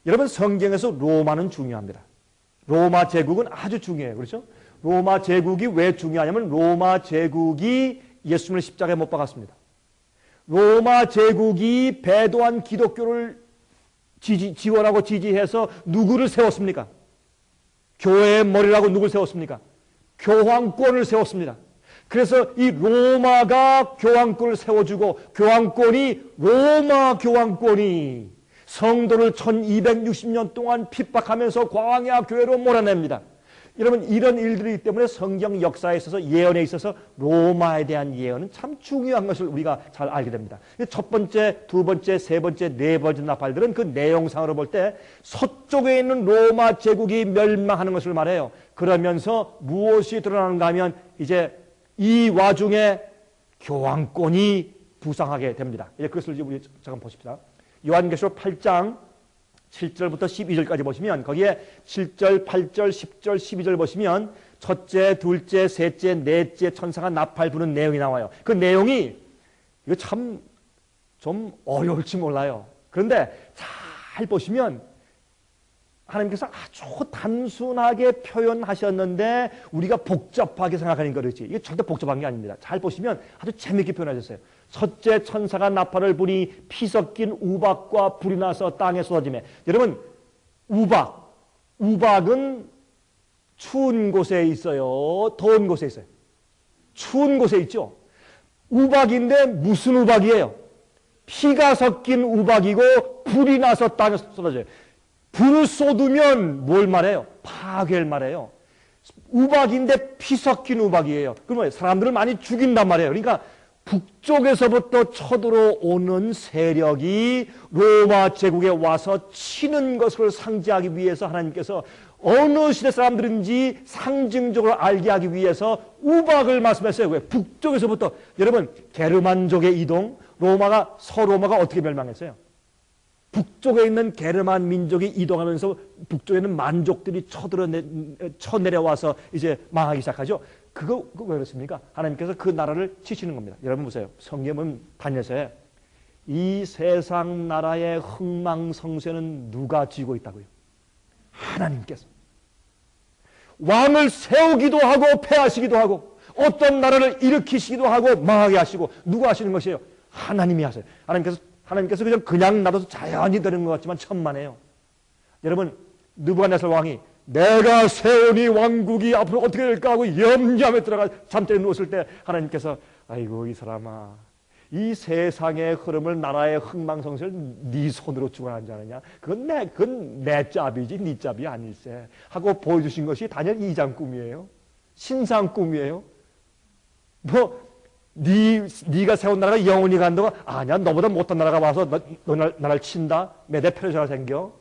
S1: 여러분 성경에서 로마는 중요합니다. 로마 제국은 아주 중요해요. 그렇죠? 로마 제국이 왜 중요하냐면 로마 제국이 예수님을 십자가에 못 박았습니다. 로마 제국이 배도한 기독교를 지원하고 지지해서 누구를 세웠습니까? 교회의 머리라고 누구를 세웠습니까? 교황권을 세웠습니다. 그래서 이 로마가 교황권을 세워주고 로마 교황권이 성도를 1260년 동안 핍박하면서 광야 교회로 몰아냅니다. 여러분 이런 일들이기 때문에 성경 역사에 있어서 예언에 있어서 로마에 대한 예언은 참 중요한 것을 우리가 잘 알게 됩니다. 첫 번째, 두 번째, 세 번째, 네 번째 나팔들은 그 내용상으로 볼 때 서쪽에 있는 로마 제국이 멸망하는 것을 말해요. 그러면서 무엇이 드러나는가 하면 이제 이 와중에 교황권이 부상하게 됩니다. 이제 그것을 우리 잠깐 보십시다. 요한계시록 8장 7절부터 12절까지 보시면 거기에 7절, 8절, 10절, 12절 보시면 첫째, 둘째, 셋째, 넷째 천사가 나팔 부는 내용이 나와요. 그 내용이 이거 참 좀 어려울지 몰라요. 그런데 잘 보시면 하나님께서 아주 단순하게 표현하셨는데 우리가 복잡하게 생각하는 거지. 이게 절대 복잡한 게 아닙니다. 잘 보시면 아주 재미있게 표현하셨어요. 첫째 천사가 나팔을 부니 피 섞인 우박과 불이 나서 땅에 쏟아지매. 여러분 우박은 추운 곳에 있어요? 더운 곳에 있어요? 추운 곳에 있죠. 우박인데 무슨 우박이에요? 피가 섞인 우박이고 불이 나서 땅에 쏟아져요. 불을 쏟으면 뭘 말해요? 파괴를 말해요. 우박인데 피 섞인 우박이에요. 그러면 사람들을 많이 죽인단 말이에요. 그러니까 북쪽에서부터 쳐들어오는 세력이 로마 제국에 와서 치는 것을 상징하기 위해서 하나님께서 어느 시대 사람들인지 상징적으로 알게 하기 위해서 우박을 말씀했어요. 왜? 북쪽에서부터. 여러분, 게르만족의 이동, 서로마가 어떻게 멸망했어요? 북쪽에 있는 게르만 민족이 이동하면서 북쪽에 있는 만족들이 쳐내려와서 이제 망하기 시작하죠. 그거 왜 그렇습니까? 하나님께서 그 나라를 치시는 겁니다. 여러분 보세요. 성경은 다니엘서에 이 세상 나라의 흥망성쇠는 누가 쥐고 있다고요? 하나님께서. 왕을 세우기도 하고 패하시기도 하고 어떤 나라를 일으키시기도 하고 망하게 하시고 누가 하시는 것이에요? 하나님이 하세요. 하나님께서 그냥 놔둬서 자연히 되는 것 같지만 천만에요. 여러분, 느부갓네살 왕이 내가 세운 이 왕국이 앞으로 어떻게 될까 하고 염려함에 들어가 잠자리에 누웠을 때 하나님께서 아이고 이 사람아, 이 세상의 흐름을 나라의 흥망성쇠를 네 손으로 주관하지 않느냐? 그건 내 짭이지 네 짭이 아닐세 하고 보여주신 것이 단연 이장 꿈이에요. 신상 꿈이에요. 네가 세운 나라가 영원히 간다고? 아니야, 너보다 못한 나라가 와서 너 나라를 친다? 매대 페르시아가 생겨?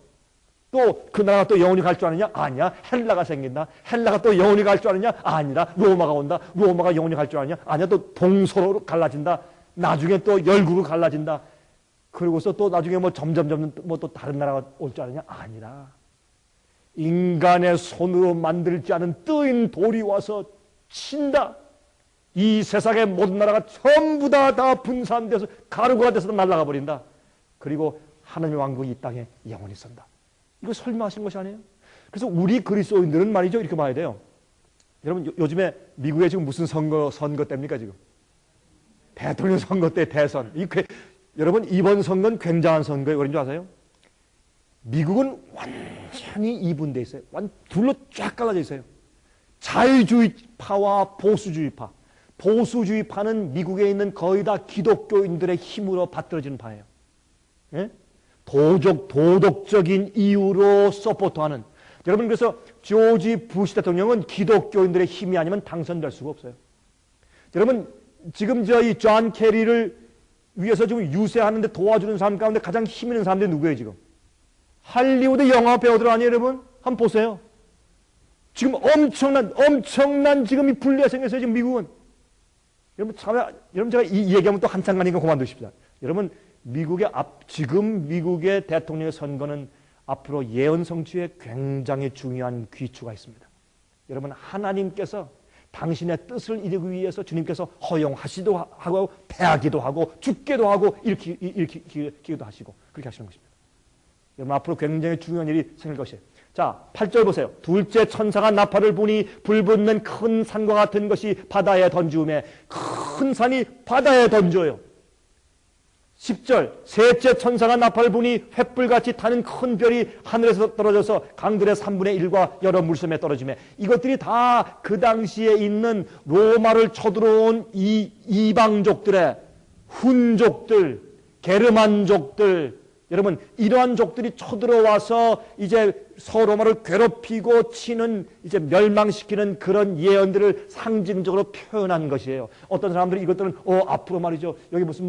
S1: 또 그 나라가 또 영원히 갈 줄 아느냐? 아니야, 헬라가 생긴다. 헬라가 또 영원히 갈 줄 아느냐? 아니라 로마가 온다. 로마가 영원히 갈 줄 아느냐? 아니야, 또 동서로 갈라진다. 나중에 또 열국으로 갈라진다. 그리고서 또 나중에 점점 또 다른 나라가 올 줄 아느냐? 아니라 인간의 손으로 만들지 않은 뜨인 돌이 와서 친다. 이 세상의 모든 나라가 전부 다 분산돼서 가루가 돼서 날아가 버린다. 그리고 하나님의 왕국이 이 땅에 영원히 선다. 이거 설명하신 것이 아니에요? 그래서 우리 그리스도인들은 말이죠, 이렇게 봐야 돼요. 여러분, 요즘에 미국에 지금 무슨 선거 때입니까, 지금? 대통령 선거 때 대선. 여러분, 이번 선거는 굉장한 선거예요. 그런 줄 아세요? 미국은 완전히 이분돼 있어요. 둘로 쫙 갈라져 있어요. 자유주의파와 보수주의파. 보수주의파는 미국에 있는 거의 다 기독교인들의 힘으로 받들어지는 파예요. 예? 도덕적인 이유로 서포트하는. 여러분, 그래서 조지 부시 대통령은 기독교인들의 힘이 아니면 당선될 수가 없어요. 여러분, 지금 이 존 케리를 위해서 지금 유세하는데 도와주는 사람 가운데 가장 힘 있는 사람들이 누구예요, 지금? 할리우드 영화 배우들 아니에요, 여러분? 한번 보세요. 지금 엄청난 지금 이 분리가 생겼어요, 지금 미국은. 여러분, 제가 이 얘기하면 또 한참 가니까 그만두십시다. 여러분, 지금 미국의 대통령의 선거는 앞으로 예언 성취에 굉장히 중요한 귀추가 있습니다. 여러분, 하나님께서 당신의 뜻을 이루기 위해서 주님께서 허용하시기도 하고 패하기도 하고 죽게도 하고 일으키기도 하시고 그렇게 하시는 것입니다. 여러분, 앞으로 굉장히 중요한 일이 생길 것이에요. 자, 8절 보세요. 둘째 천사가 나팔을 부니 불붙는 큰 산과 같은 것이 바다에 던지우매. 큰 산이 바다에 던져요. 10절 셋째 천사가 나팔을 부니 횃불같이 타는 큰 별이 하늘에서 떨어져서 강들의 3분의 1과 여러 물섬에 떨어지매. 이것들이 다 그 당시에 있는 로마를 쳐들어온 이 이방족들의 훈족들, 게르만족들, 여러분, 이러한 족들이 쳐들어와서 이제 서로마를 괴롭히고 치는, 이제 멸망시키는 그런 예언들을 상징적으로 표현한 것이에요. 어떤 사람들이 이것들은 앞으로 말이죠, 여기 무슨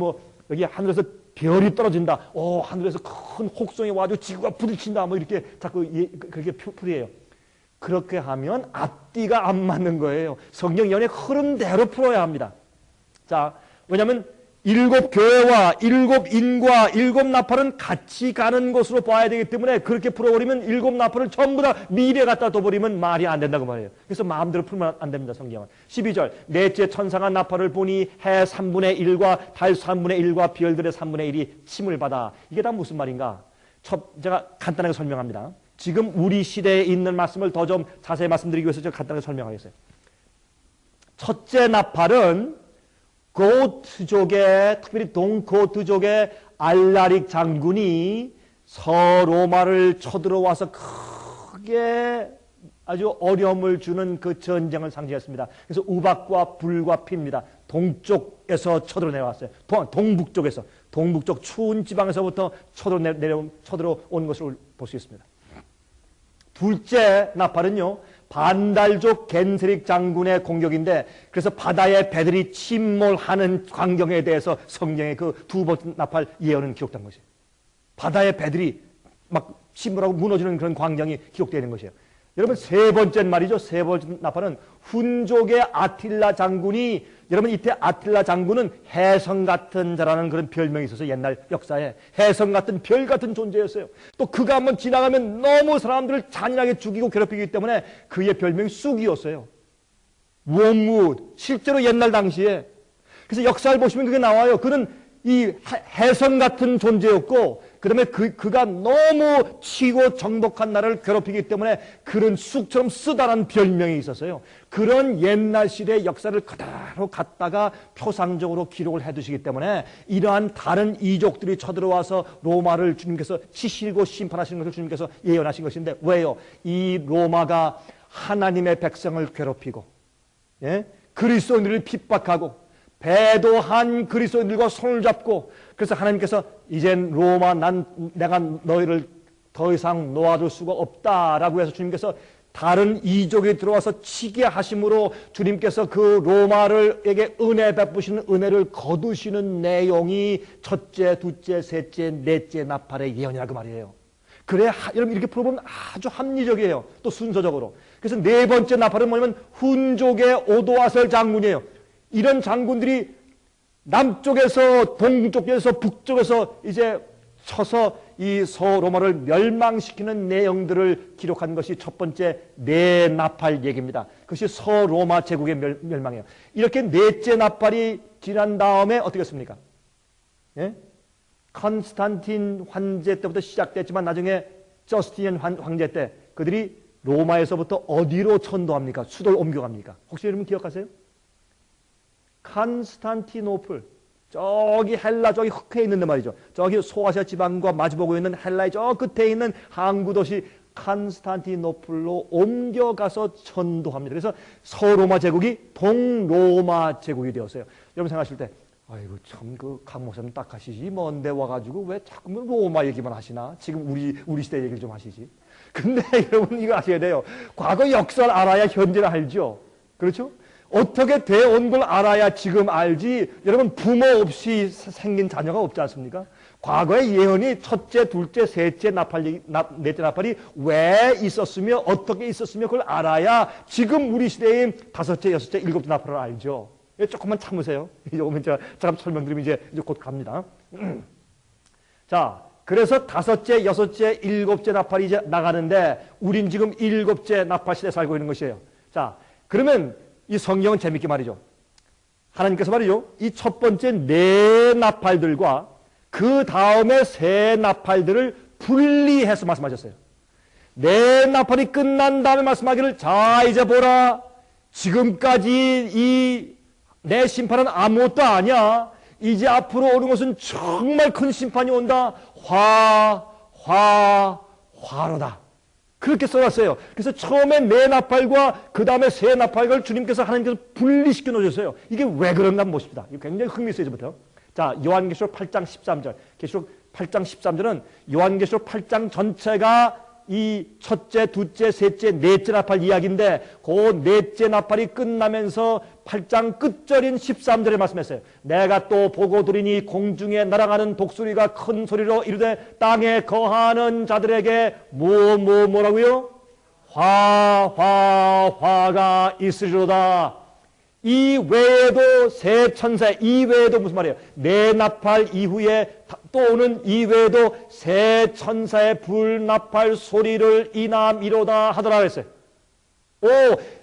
S1: 여기 하늘에서 별이 떨어진다. 하늘에서 큰 혹성이 와가지고 지구가 부딪힌다. 이렇게 자꾸 그렇게 풀이해요. 그렇게 하면 앞뒤가 안 맞는 거예요. 성경 예언의 흐름대로 풀어야 합니다. 자, 왜냐하면 7 교회와 7 인과 7 나팔은 같이 가는 것으로 봐야 되기 때문에 그렇게 풀어버리면 7 나팔을 전부 다 미래에 갖다 둬버리면 말이 안 된다고 말해요. 그래서 마음대로 풀면 안 됩니다, 성경은. 12절 넷째 천사가 나팔을 보니 해 3분의 1과 달 3분의 1과 별들의 3분의 1이 침을 받아. 이게 다 무슨 말인가? 제가 간단하게 설명합니다. 지금 우리 시대에 있는 말씀을 더 좀 자세히 말씀드리기 위해서 제가 간단하게 설명하겠어요. 첫째 나팔은 고트족의, 특별히 동고트족의 알라릭 장군이 서로마를 쳐들어와서 크게 아주 어려움을 주는 그 전쟁을 상징했습니다. 그래서 우박과 불과 피입니다. 동쪽에서 쳐들어 내려왔어요. 동북쪽에서. 동북쪽 추운 지방에서부터 쳐들어온 것을 볼 수 있습니다. 둘째 나팔은요, 반달족 겐세릭 장군의 공격인데, 그래서 바다의 배들이 침몰하는 광경에 대해서 성경의 그 두 번째 나팔 예언은 기록된 것이에요. 바다의 배들이 막 침몰하고 무너지는 그런 광경이 기록되는 것이에요. 여러분, 세 번째 말이죠. 세 번째 나팔은 훈족의 아틸라 장군이, 여러분 이때 아틸라 장군은 해성 같은 자라는 그런 별명이 있어서 옛날 역사에 해성 같은 별 같은 존재였어요. 또 그가 한번 지나가면 너무 사람들을 잔인하게 죽이고 괴롭히기 때문에 그의 별명이 쑥이었어요. 웜우드. 실제로 옛날 당시에. 그래서 역사를 보시면 그게 나와요. 그는 이 해성 같은 존재였고, 그 다음에 그가 너무 치고 정복한 나라를 괴롭히기 때문에 그런 쑥처럼 쓰다란 별명이 있었어요. 그런 옛날 시대의 역사를 그대로 갖다가 표상적으로 기록을 해두시기 때문에 이러한 다른 이족들이 쳐들어와서 로마를 주님께서 치시고 심판하시는 것을 주님께서 예언하신 것인데, 왜요? 이 로마가 하나님의 백성을 괴롭히고, 예? 그리스도인들을 핍박하고 배도한 그리스도인들과 손을 잡고, 그래서 하나님께서 이젠 로마 내가 너희를 더 이상 놓아줄 수가 없다라고 해서 주님께서 다른 이족이 들어와서 치게 하심으로 주님께서 그 로마를에게 은혜 베푸시는 은혜를 거두시는 내용이 첫째, 둘째, 셋째, 넷째 나팔의 예언이라고 말이에요. 그래, 여러분 이렇게 풀어보면 아주 합리적이에요. 또 순서적으로. 그래서 네 번째 나팔은 뭐냐면 훈족의 오도아셀 장군이에요. 이런 장군들이 남쪽에서 동쪽에서 북쪽에서 이제 쳐서 이 서로마를 멸망시키는 내용들을 기록한 것이 첫 번째 네 나팔 얘기입니다. 그것이 서로마 제국의 멸망이에요. 이렇게 넷째 나팔이 지난 다음에 어떻게 했습니까? 예? 컨스탄틴 황제 때부터 시작됐지만 나중에 저스티니안 황제 때 그들이 로마에서부터 어디로 천도합니까? 수도를 옮겨갑니까? 혹시 여러분 기억하세요? 컨스탄티노플, 저기 헬라 저기 흑해에 있는데 말이죠. 저기 소아시아 지방과 마주보고 있는 헬라의 저 끝에 있는 항구 도시 컨스탄티노플로 옮겨가서 천도합니다. 그래서 서로마 제국이 동로마 제국이 되었어요. 여러분 생각하실 때 아이고 참 그 강 목사님 딱 하시지 먼데 와가지고 왜 자꾸 로마 얘기만 하시나? 지금 우리 시대 얘기를 좀 하시지. 근데 여러분 이거 아셔야 돼요. 과거 역사를 알아야 현재를 알죠. 그렇죠? 어떻게 되어온 걸 알아야 지금 알지. 여러분 부모 없이 생긴 자녀가 없지 않습니까? 과거의 예언이 첫째, 둘째, 셋째 나팔, 넷째 나팔이 왜 있었으며 어떻게 있었으며 그걸 알아야 지금 우리 시대의 다섯째, 여섯째, 일곱째 나팔을 알죠. 조금만 참으세요. 이제 오면 제가 잠깐 설명드리면 이제 곧 갑니다. 자, 그래서 다섯째, 여섯째, 일곱째 나팔이 이제 나가는데 우린 지금 일곱째 나팔 시대에 살고 있는 것이에요. 자, 그러면 이 성경은 재밌게 말이죠. 하나님께서 말이죠. 이 첫 번째 네 나팔들과 그 다음에 세 나팔들을 분리해서 말씀하셨어요. 네 나팔이 끝난 다음에 말씀하기를 자 이제 보라 지금까지 이 내 심판은 아무것도 아니야. 이제 앞으로 오는 것은 정말 큰 심판이 온다. 화로다. 그렇게 써놨어요. 그래서 처음에 네 나팔과 그 다음에 세 나팔을 주님께서 하나님께서 분리시켜 놓으셨어요. 이게 왜 그런가 한번 보십시다. 이거 굉장히 흥미있어요. 이제부터. 자, 요한계시록 8장 13절. 계시록 8장 13절은 요한계시록 8장 전체가 이 첫째, 둘째, 셋째, 넷째 나팔 이야기인데 그 넷째 나팔이 끝나면서 8장 끝절인 13절에 말씀했어요. 내가 또 보고 들으니 공중에 날아가는 독수리가 큰 소리로 이르되 땅에 거하는 자들에게 뭐라고요? 화가 있으리로다. 이 외에도 세 천사, 이 외에도 무슨 말이에요? 네 나팔 이후에 또 오는 이 외에도 세 천사의 불나팔 소리를 이남이로다 하더라 그랬어요.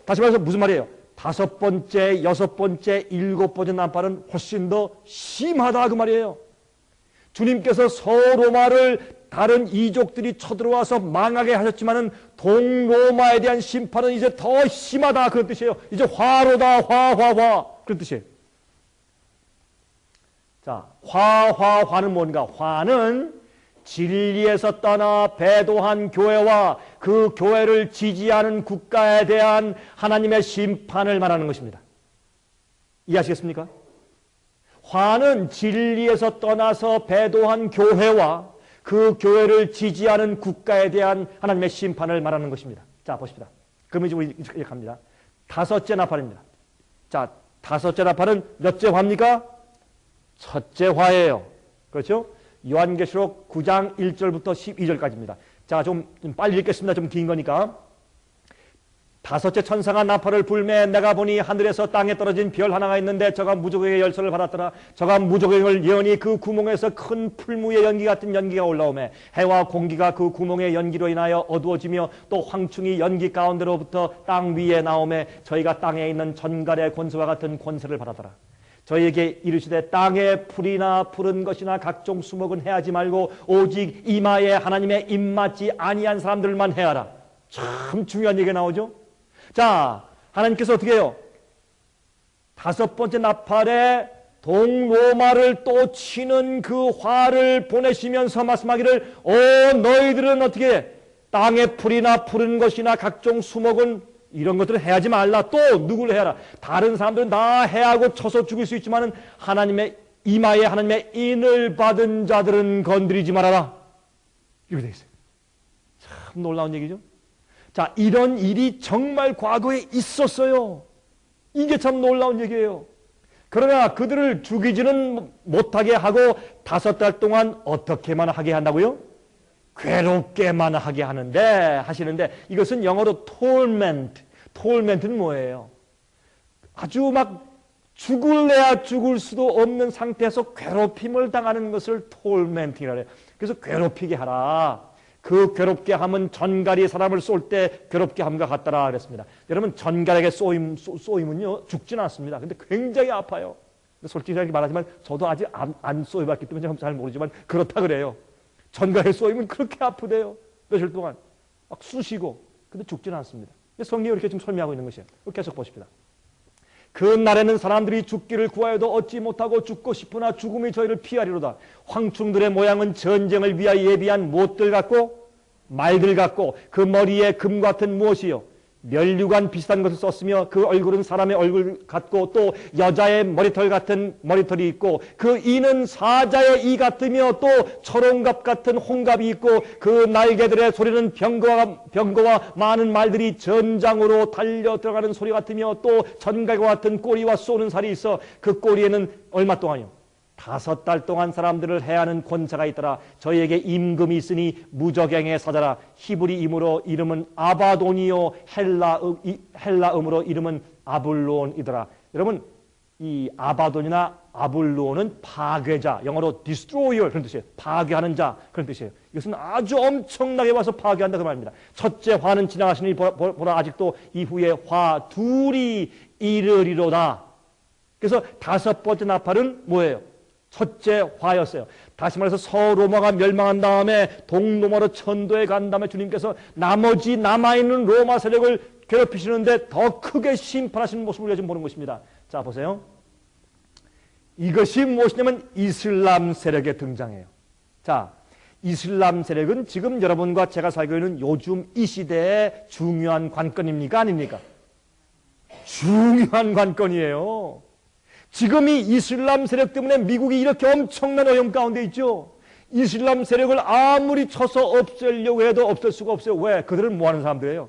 S1: 다시 말해서 무슨 말이에요? 다섯 번째, 여섯 번째, 일곱 번째 나팔은 훨씬 더 심하다 그 말이에요. 주님께서 서로마를 다른 이족들이 쳐들어와서 망하게 하셨지만은 동로마에 대한 심판은 이제 더 심하다 그런 뜻이에요. 이제 화로다 화 그런 뜻이에요. 자, 화는 뭔가? 화는 진리에서 떠나 배도한 교회와 그 교회를 지지하는 국가에 대한 하나님의 심판을 말하는 것입니다. 이해하시겠습니까? 화는 진리에서 떠나서 배도한 교회와 그 교회를 지지하는 국가에 대한 하나님의 심판을 말하는 것입니다. 자, 보십시다. 그러면 이제 우리 이렇게 합니다. 다섯째 나팔입니다. 자, 다섯째 나팔은 몇째 화입니까? 첫째 화예요. 그렇죠? 요한계시록 9장 1절부터 12절까지입니다. 자, 좀 빨리 읽겠습니다. 좀 긴 거니까. 다섯째 천사가 나팔을 불매 내가 보니 하늘에서 땅에 떨어진 별 하나가 있는데 저가 무저갱의 열쇠를 받았더라. 저가 무저갱을 여니 그 구멍에서 큰 풀무의 연기 같은 연기가 올라오매 해와 공기가 그 구멍의 연기로 인하여 어두워지며 또 황충이 연기 가운데로부터 땅 위에 나오매 저희가 땅에 있는 전갈의 권세와 같은 권세를 받았더라. 저희에게 이르시되 땅에 풀이나 푸른 것이나 각종 수목은 해하지 말고 오직 이마에 하나님의 입맞지 아니한 사람들만 해하라. 참 중요한 얘기가 나오죠. 자, 하나님께서 어떻게 해요? 다섯 번째 나팔에 동로마를 또 치는 그 화를 보내시면서 말씀하기를 너희들은 어떻게 해? 땅에 풀이나 푸른 것이나 각종 수목은 이런 것들을 해하지 말라. 또 누구를 해라? 다른 사람들은 다 해하고 쳐서 죽일 수 있지만 하나님의 이마에 하나님의 인을 받은 자들은 건드리지 말아라. 이렇게 되어 있어요. 참 놀라운 얘기죠. 자, 이런 일이 정말 과거에 있었어요. 이게 참 놀라운 얘기예요. 그러나 그들을 죽이지는 못하게 하고 5달 동안 어떻게만 하게 한다고요? 괴롭게만 하게 하시는데 이것은 영어로 torment. torment는 뭐예요? 아주 막 죽을래야 죽을 수도 없는 상태에서 괴롭힘을 당하는 것을 tormenting이라 해요. 그래서 괴롭히게 하라. 그 괴롭게 함은 전갈이 사람을 쏠 때 괴롭게 함과 같더라 그랬습니다. 여러분, 전갈에게 쏘임은요 죽진 않습니다. 근데 굉장히 아파요. 솔직하게 말하지만 저도 아직 안 쏘여봤기 때문에 잘 모르지만 그렇다 그래요. 전갈에 쏘이면 그렇게 아프대요. 며칠 동안 막 쑤시고. 근데 죽지는 않습니다. 성경이 이렇게 지금 설명하고 있는 것이에요. 계속 보십시다. 그 날에는 사람들이 죽기를 구하여도 얻지 못하고 죽고 싶으나 죽음이 저희를 피하리로다. 황충들의 모양은 전쟁을 위하여 예비한 못들 같고 말들 같고 그 머리에 금 같은 무엇이요? 면류관 비슷한 것을 썼으며 그 얼굴은 사람의 얼굴 같고 또 여자의 머리털 같은 머리털이 있고 그 이는 사자의 이 같으며 또 초롱갑 같은 홍갑이 있고 그 날개들의 소리는 병거와 많은 말들이 전장으로 달려 들어가는 소리 같으며 또 전갈과 같은 꼬리와 쏘는 살이 있어 그 꼬리에는 얼마 동안이요? 5달 동안 사람들을 해하는 권세가 있더라. 저희에게 임금이 있으니 무저갱의 사자라. 히브리임으로 이름은 아바돈이요 헬라음으로 이름은 아블론이더라. 여러분, 이 아바돈이나 아블론은 파괴자, 영어로 destroyer 그런 뜻이에요. 파괴하는 자 그런 뜻이에요. 이것은 아주 엄청나게 와서 파괴한다 그 말입니다. 첫째 화는 지나가시니 보라 아직도 이후에 화 둘이 이르리로다. 그래서 5번째 나팔은 뭐예요? 첫째 화였어요. 다시 말해서 서로마가 멸망한 다음에 동로마로 천도에 간 다음에 주님께서 나머지 남아있는 로마 세력을 괴롭히시는데 더 크게 심판하시는 모습을 우리가 지금 보는 것입니다. 자, 보세요. 이것이 무엇이냐면 이슬람 세력의 등장이에요. 자, 이슬람 세력은 지금 여러분과 제가 살고 있는 요즘 이 시대의 중요한 관건입니까? 아닙니까? 중요한 관건이에요. 지금 이 이슬람 세력 때문에 미국이 이렇게 엄청난 어려움 가운데 있죠. 이슬람 세력을 아무리 쳐서 없애려고 해도 없앨 수가 없어요. 왜? 그들은 뭐 하는 사람들이에요?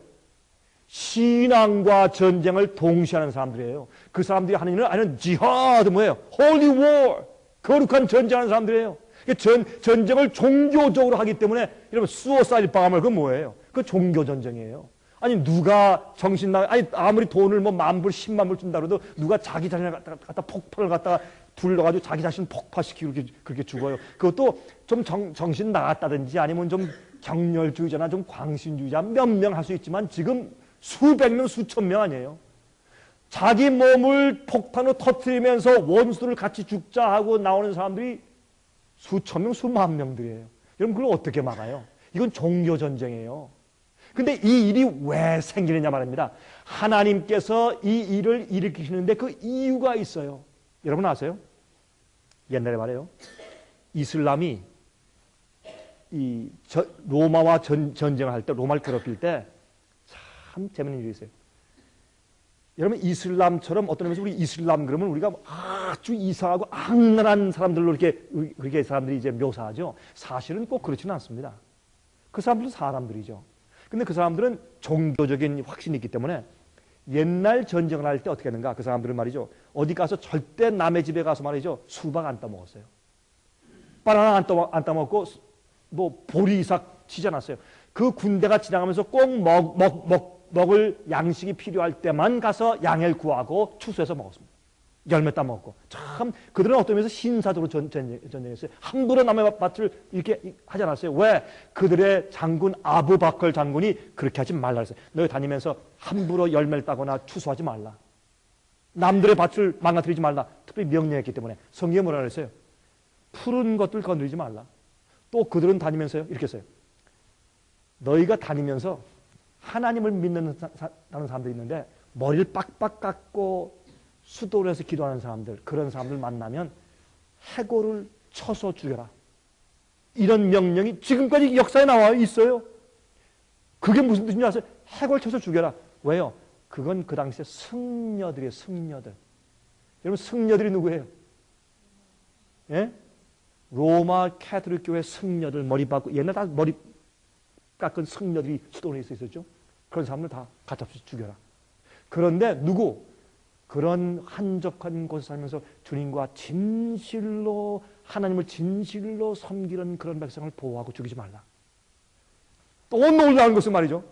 S1: 신앙과 전쟁을 동시에 하는 사람들이에요. 그 사람들이 하는 일은 아니면 지하드 뭐예요? Holy War. 거룩한 전쟁하는 사람들이에요. 전쟁을 종교적으로 하기 때문에 여러분 수어사일 바함을 그건 뭐예요? 그 종교 전쟁이에요. 아니 누가 아니 아무리 돈을 뭐 10,000불 100,000불 준다 그래도 누가 자기 자신을 갖다 폭발을 갖다가 둘러가지고 자기 자신 폭파시키고 그렇게 죽어요. 그것도 좀 정신 나갔다든지 아니면 좀 격렬주의자나 좀 광신주의자 몇 명 할 수 있지만 지금 수백 명 수천 명 아니에요. 자기 몸을 폭탄으로 터뜨리면서 원수를 같이 죽자 하고 나오는 사람들이 수천 명 수만 명들이에요. 여러분 그걸 어떻게 막아요? 이건 종교 전쟁이에요. 근데 이 일이 왜 생기느냐 말입니다. 하나님께서 이 일을 일으키시는데 그 이유가 있어요. 여러분 아세요? 옛날에 말해요. 이슬람이 로마와 전쟁을 할 때, 로마를 괴롭힐 때 참 재밌는 일이 있어요. 여러분 이슬람처럼 어떤 의미에서 우리 이슬람 그러면 우리가 아주 이상하고 악랄한 사람들로 그렇게 사람들이 이제 묘사하죠. 사실은 꼭 그렇지는 않습니다. 그 사람들은 사람들이죠. 근데 그 사람들은 종교적인 확신이 있기 때문에 옛날 전쟁을 할 때 어떻게 했는가? 그 사람들은 말이죠. 어디 가서 절대 남의 집에 가서 말이죠. 수박 안 따먹었어요. 바나나 안 따먹고 뭐 보리삭 치지 않았어요. 그 군대가 지나가면서 꼭 먹을 양식이 필요할 때만 가서 양을 구하고 추수해서 먹었습니다. 열매 따먹었고. 참 그들은 어떤 면에서 신사적으로 전쟁했어요. 함부로 남의 밭을 이렇게 하지 않았어요. 왜? 그들의 장군 아부바컬 장군이 그렇게 하지 말라 했어요. 너희 다니면서 함부로 열매를 따거나 추수하지 말라. 남들의 밭을 망가뜨리지 말라. 특별히 명령했기 때문에. 성경에 뭐라 그랬어요? 푸른 것들 건드리지 말라. 또 그들은 다니면서요. 이렇게 했어요. 너희가 다니면서 하나님을 믿는 사람들이 있는데 머리를 빡빡 깎고 수도를 해서 기도하는 사람들, 그런 사람들 만나면 해골을 쳐서 죽여라. 이런 명령이 지금까지 역사에 나와 있어요. 그게 무슨 뜻인지 아세요? 해골 쳐서 죽여라. 왜요? 그건 그 당시에 승려들이에요. 승려들. 여러분 승려들이 누구예요? 예? 로마 캐톨릭 교회 승려들 머리 박고 옛날 다 머리 깎은 승려들이 수도원에 있었죠. 그런 사람들 다 가짜없이 죽여라. 그런데 누구? 그런 한적한 곳에 살면서 주님과 진실로 하나님을 진실로 섬기는 그런 백성을 보호하고 죽이지 말라. 또 놀라운 것은 말이죠.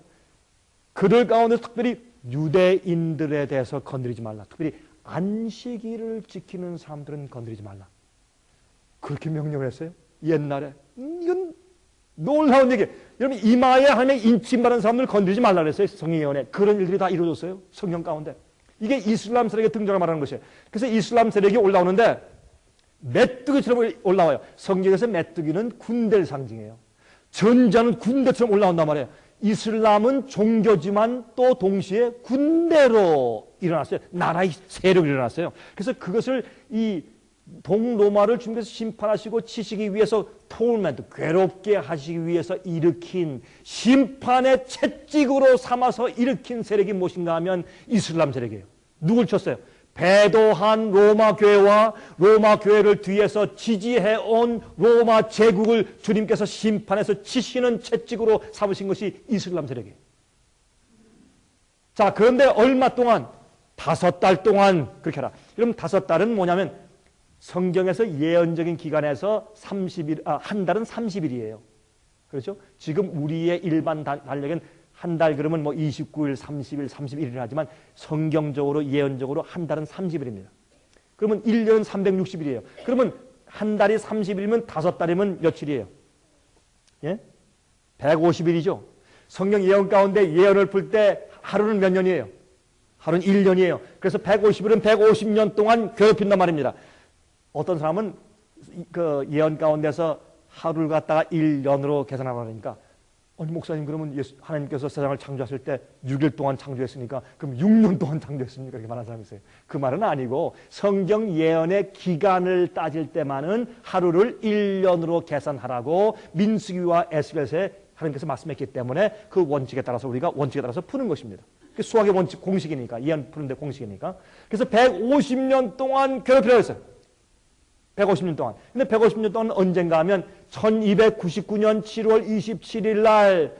S1: 그들 가운데 특별히 유대인들에 대해서 건드리지 말라. 특별히 안식일을 지키는 사람들은 건드리지 말라. 그렇게 명령을 했어요. 옛날에. 이건 놀라운 얘기예요. 여러분 이마에 하나님의 인침 받은 사람들을 건드리지 말라 그랬어요. 성경에. 그런 일들이 다 이루어졌어요. 성경 가운데. 이게 이슬람 세력의 등장을 말하는 것이에요. 그래서 이슬람 세력이 올라오는데 메뚜기처럼 올라와요. 성경에서 메뚜기는 군대를 상징해요. 전자는 군대처럼 올라온단 말이에요. 이슬람은 종교지만 또 동시에 군대로 일어났어요. 나라의 세력이 일어났어요. 그래서 그것을 이 동로마를 주님께서 심판하시고 치시기 위해서 토르멘트, 괴롭게 하시기 위해서 일으킨 심판의 채찍으로 삼아서 일으킨 세력이 무엇인가 하면 이슬람 세력이에요. 누굴 쳤어요? 배도한 로마 교회와 로마 교회를 뒤에서 지지해온 로마 제국을 주님께서 심판해서 치시는 채찍으로 삼으신 것이 이슬람 세력이에요. 자, 그런데 얼마 동안? 5달 동안 그렇게 하라. 그럼 5달은 뭐냐면 성경에서 예언적인 기간에서 30일, 한 달은 30일이에요. 그렇죠? 지금 우리의 일반 달력은 한 달 그러면 뭐 29일, 30일, 31일 하지만 성경적으로 예언적으로 한 달은 30일입니다. 그러면 1년은 360일이에요. 그러면 한 달이 30일이면 5달이면 며칠이에요? 예? 150일이죠. 성경 예언 가운데 예언을 풀 때 하루는 몇 년이에요? 하루는 1년이에요. 그래서 150일은 150년 동안 괴롭힌단 말입니다. 어떤 사람은 그 예언 가운데서 하루를 갖다가 1년으로 계산하라고 하니까 아니 목사님 그러면 하나님께서 세상을 창조하실 때 6일 동안 창조했으니까 그럼 6년 동안 창조했습니까? 이렇게 말하는 사람이 있어요. 그 말은 아니고 성경 예언의 기간을 따질 때만은 하루를 1년으로 계산하라고 민수기와 에스겔서에 하나님께서 말씀했기 때문에 그 원칙에 따라서 우리가 원칙에 따라서 푸는 것입니다. 수학의 원칙 공식이니까 예언 푸는데 공식이니까. 그래서 150년 동안 괴롭히라고 했어요. 150년 동안. 근데 150년 동안 언젠가 하면 1299년 7월 27일 날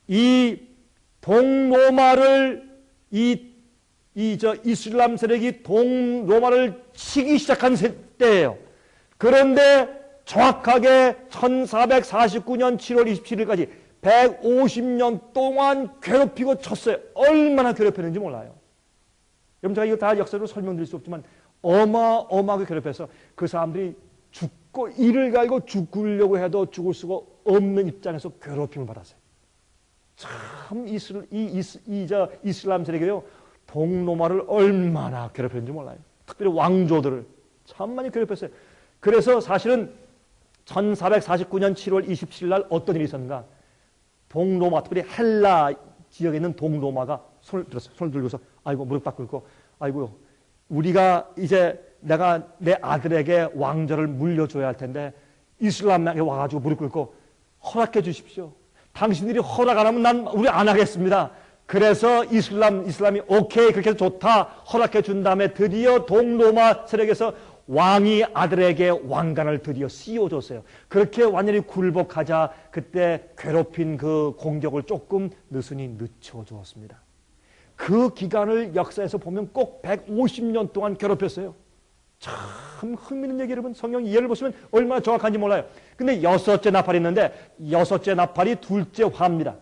S1: 이 동로마를 이슬람 세력이 동로마를 치기 시작한 때예요. 그런데 정확하게 1449년 7월 27일까지 150년 동안 괴롭히고 쳤어요. 얼마나 괴롭혔는지 몰라요. 여러분 제가 이거 다 역사로 설명드릴 수 없지만 어마어마하게 괴롭혀서 그 사람들이 죽고 이를 갈고 죽으려고 해도 죽을 수가 없는 입장에서 괴롭힘을 받았어요. 참 이슬람 세력이요 동로마를 얼마나 괴롭혔는지 몰라요. 특별히 왕조들을 참 많이 괴롭혔어요. 그래서 사실은 1449년 7월 27일 날 어떤 일이 있었는가? 동로마, 특별히 헬라 지역에 있는 동로마가 손을 들었어요. 손을 들고서 아이고 무릎 딱 꿇고 아이고 우리가 이제 내가 내 아들에게 왕조를 물려줘야 할 텐데 이슬람에 와가지고 무릎 꿇고 허락해 주십시오. 당신들이 허락 안 하면 우리 안 하겠습니다. 그래서 이슬람이 오케이 그렇게 해서 좋다 허락해 준 다음에 드디어 동로마 세력에서 왕이 아들에게 왕관을 드디어 씌워줬어요. 그렇게 완전히 굴복하자 그때 괴롭힌 그 공격을 조금 느슨히 늦춰주었습니다. 그 기간을 역사에서 보면 꼭 150년 동안 괴롭혔어요. 참 흥미있는 얘기 여러분 성경 이해를 보시면 얼마나 정확한지 몰라요. 근데 여섯째 나팔이 있는데 여섯째 나팔이 둘째 화입니다.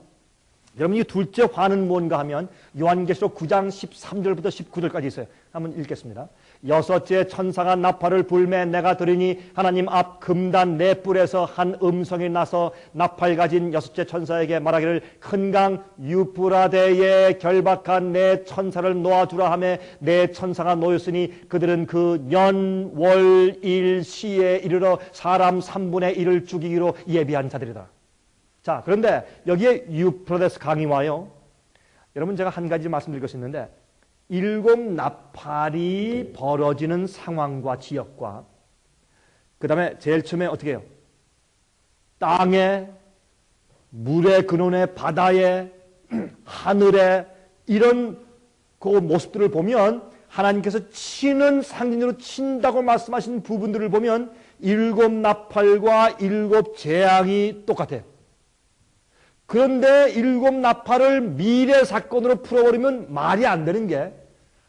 S1: 여러분 이 둘째 화는 뭔가 하면 요한계시록 9장 13절부터 19절까지 있어요. 한번 읽겠습니다. 여섯째 천사가 나팔을 불매 내가 들으니 하나님 앞 금단 네 뿔에서 한 음성이 나서 나팔 가진 여섯째 천사에게 말하기를 큰 강 유프라데에 결박한 네 천사를 놓아주라 하며 네 천사가 놓였으니 그들은 그 년, 월, 일, 시에 이르러 사람 3분의 1을 죽이기로 예비한 자들이다. 자, 그런데 여기에 유프라데스 강이 와요. 여러분 제가 한 가지 말씀드릴 것이 있는데 일곱 나팔이 벌어지는 상황과 지역과 그 다음에 제일 처음에 어떻게 해요? 땅에 물의 근원에 바다에 하늘에 이런 그 모습들을 보면 하나님께서 치는 상징으로 친다고 말씀하신 부분들을 보면 일곱 나팔과 일곱 재앙이 똑같아요. 그런데 일곱 나팔을 미래 사건으로 풀어버리면 말이 안 되는 게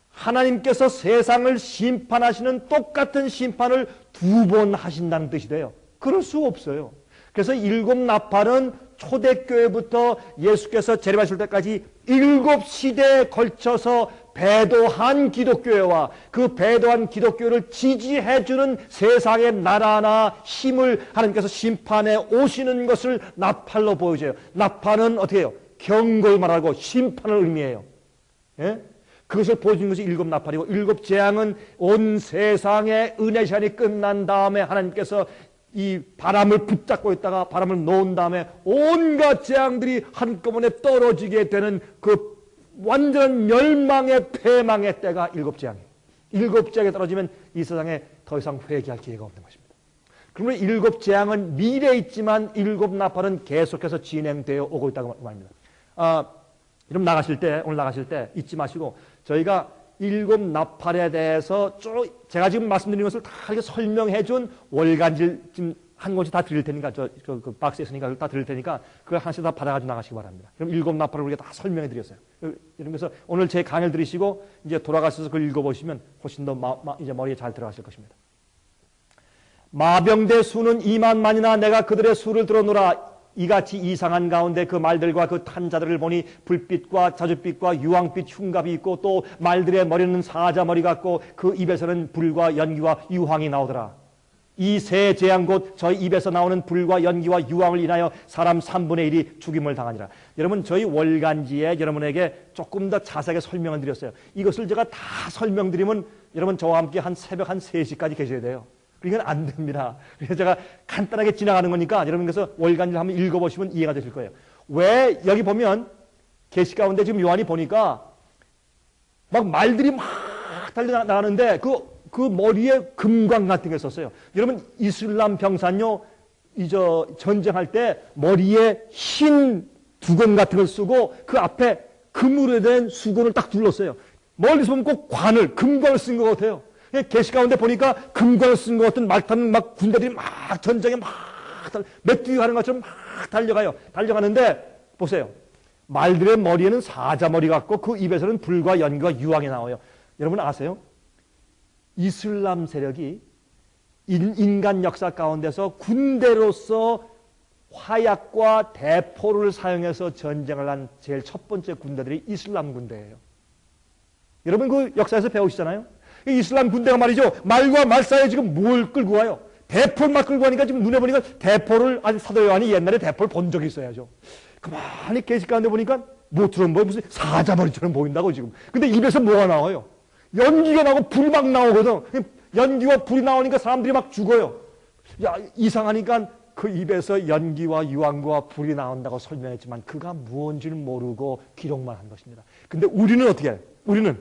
S1: 하나님께서 세상을 심판하시는 똑같은 심판을 두 번 하신다는 뜻이 돼요. 그럴 수 없어요. 그래서 일곱 나팔은 초대교회부터 예수께서 재림하실 때까지 일곱 시대에 걸쳐서 배도한 기독교회와 그 배도한 기독교를 지지해주는 세상의 나라나 힘을 하나님께서 심판에 오시는 것을 나팔로 보여줘요. 나팔은 어떻게 해요? 경고를 말하고 심판을 의미해요. 예? 그것을 보여주는 것이 일곱 나팔이고 일곱 재앙은 온 세상의 은혜 시간이 끝난 다음에 하나님께서 이 바람을 붙잡고 있다가 바람을 놓은 다음에 온갖 재앙들이 한꺼번에 떨어지게 되는 그 완전한 멸망의 패망의 때가 일곱 재앙이에요. 일곱 재앙이 떨어지면 이 세상에 더 이상 회개할 기회가 없는 것입니다. 그러면 일곱 재앙은 미래에 있지만 일곱 나팔은 계속해서 진행되어 오고 있다고 말합니다. 오늘 나가실 때 잊지 마시고 저희가 일곱 나팔에 대해서 쭉 제가 지금 말씀드린 것을 다 이렇게 설명해 준 월간지를 지금 한 권씩 다 드릴 테니까 그 박스에 있으니까 다 드릴 테니까 그걸 하나씩 다 받아가지고 나가시기 바랍니다. 그럼 일곱 나팔을 우리가 다 설명해 드렸어요. 그래서 오늘 제 강의를 들으시고 이제 돌아가셔서 그걸 읽어보시면 훨씬 더 이제 머리에 잘 들어가실 것입니다. 마병대 수는 2만만이나 내가 그들의 수를 들어노라. 이같이 이상한 가운데 그 말들과 그 탄자들을 보니 불빛과 자줏빛과 유황빛 흉갑이 있고 또 말들의 머리는 사자머리 같고 그 입에서는 불과 연기와 유황이 나오더라. 이 세 재앙 곧 저희 입에서 나오는 불과 연기와 유황을 인하여 사람 3분의 1이 죽임을 당하니라. 여러분 저희 월간지에 여러분에게 조금 더 자세하게 설명을 드렸어요. 이것을 제가 다 설명드리면 여러분 저와 함께 한 새벽 한 3시까지 계셔야 돼요. 이건 안 됩니다. 그래서 제가 간단하게 지나가는 거니까 여러분께서 월간지를 한번 읽어보시면 이해가 되실 거예요. 왜 여기 보면 계시 가운데 지금 요한이 보니까 막 말들이 막 달려나가는데 그 머리에 금광 같은 게 썼어요. 여러분 이슬람 병사는요 전쟁할 때 머리에 흰 두건 같은 걸 쓰고 그 앞에 금으로 된 수건을 딱 둘렀어요. 멀리서 보면 꼭 관을 금광을 쓴 것 같아요. 계시 가운데 보니까 금광을 쓴 것 같은 말 타는 막 군대들이 막 전쟁에 막 메뚜기 가는 것처럼 막 달려가는데 보세요. 말들의 머리에는 사자머리 같고 그 입에서는 불과 연기와 유황이 나와요. 여러분 아세요? 이슬람 세력이 인간 역사 가운데서 군대로서 화약과 대포를 사용해서 전쟁을 한 제일 첫 번째 군대들이 이슬람 군대예요. 여러분 그 역사에서 배우시잖아요. 이슬람 군대가 말이죠. 말과 말 사이에 지금 뭘 끌고 와요? 대포를 막 끌고 가니까 지금 눈에 보니까 대포를 아주 사도 요한이 옛날에 대포를 본 적이 있어야죠. 가만히 계시 가운데 보니까 모처럼 무슨 사자머리처럼 보인다고 지금. 근데 입에서 뭐가 나와요? 연기가 나오고 불이 막 나오거든. 연기와 불이 나오니까 사람들이 막 죽어요. 야 이상하니까 그 입에서 연기와 유황과 불이 나온다고 설명했지만 그가 무언지를 모르고 기록만 한 것입니다. 근데 우리는 어떻게 해요? 우리는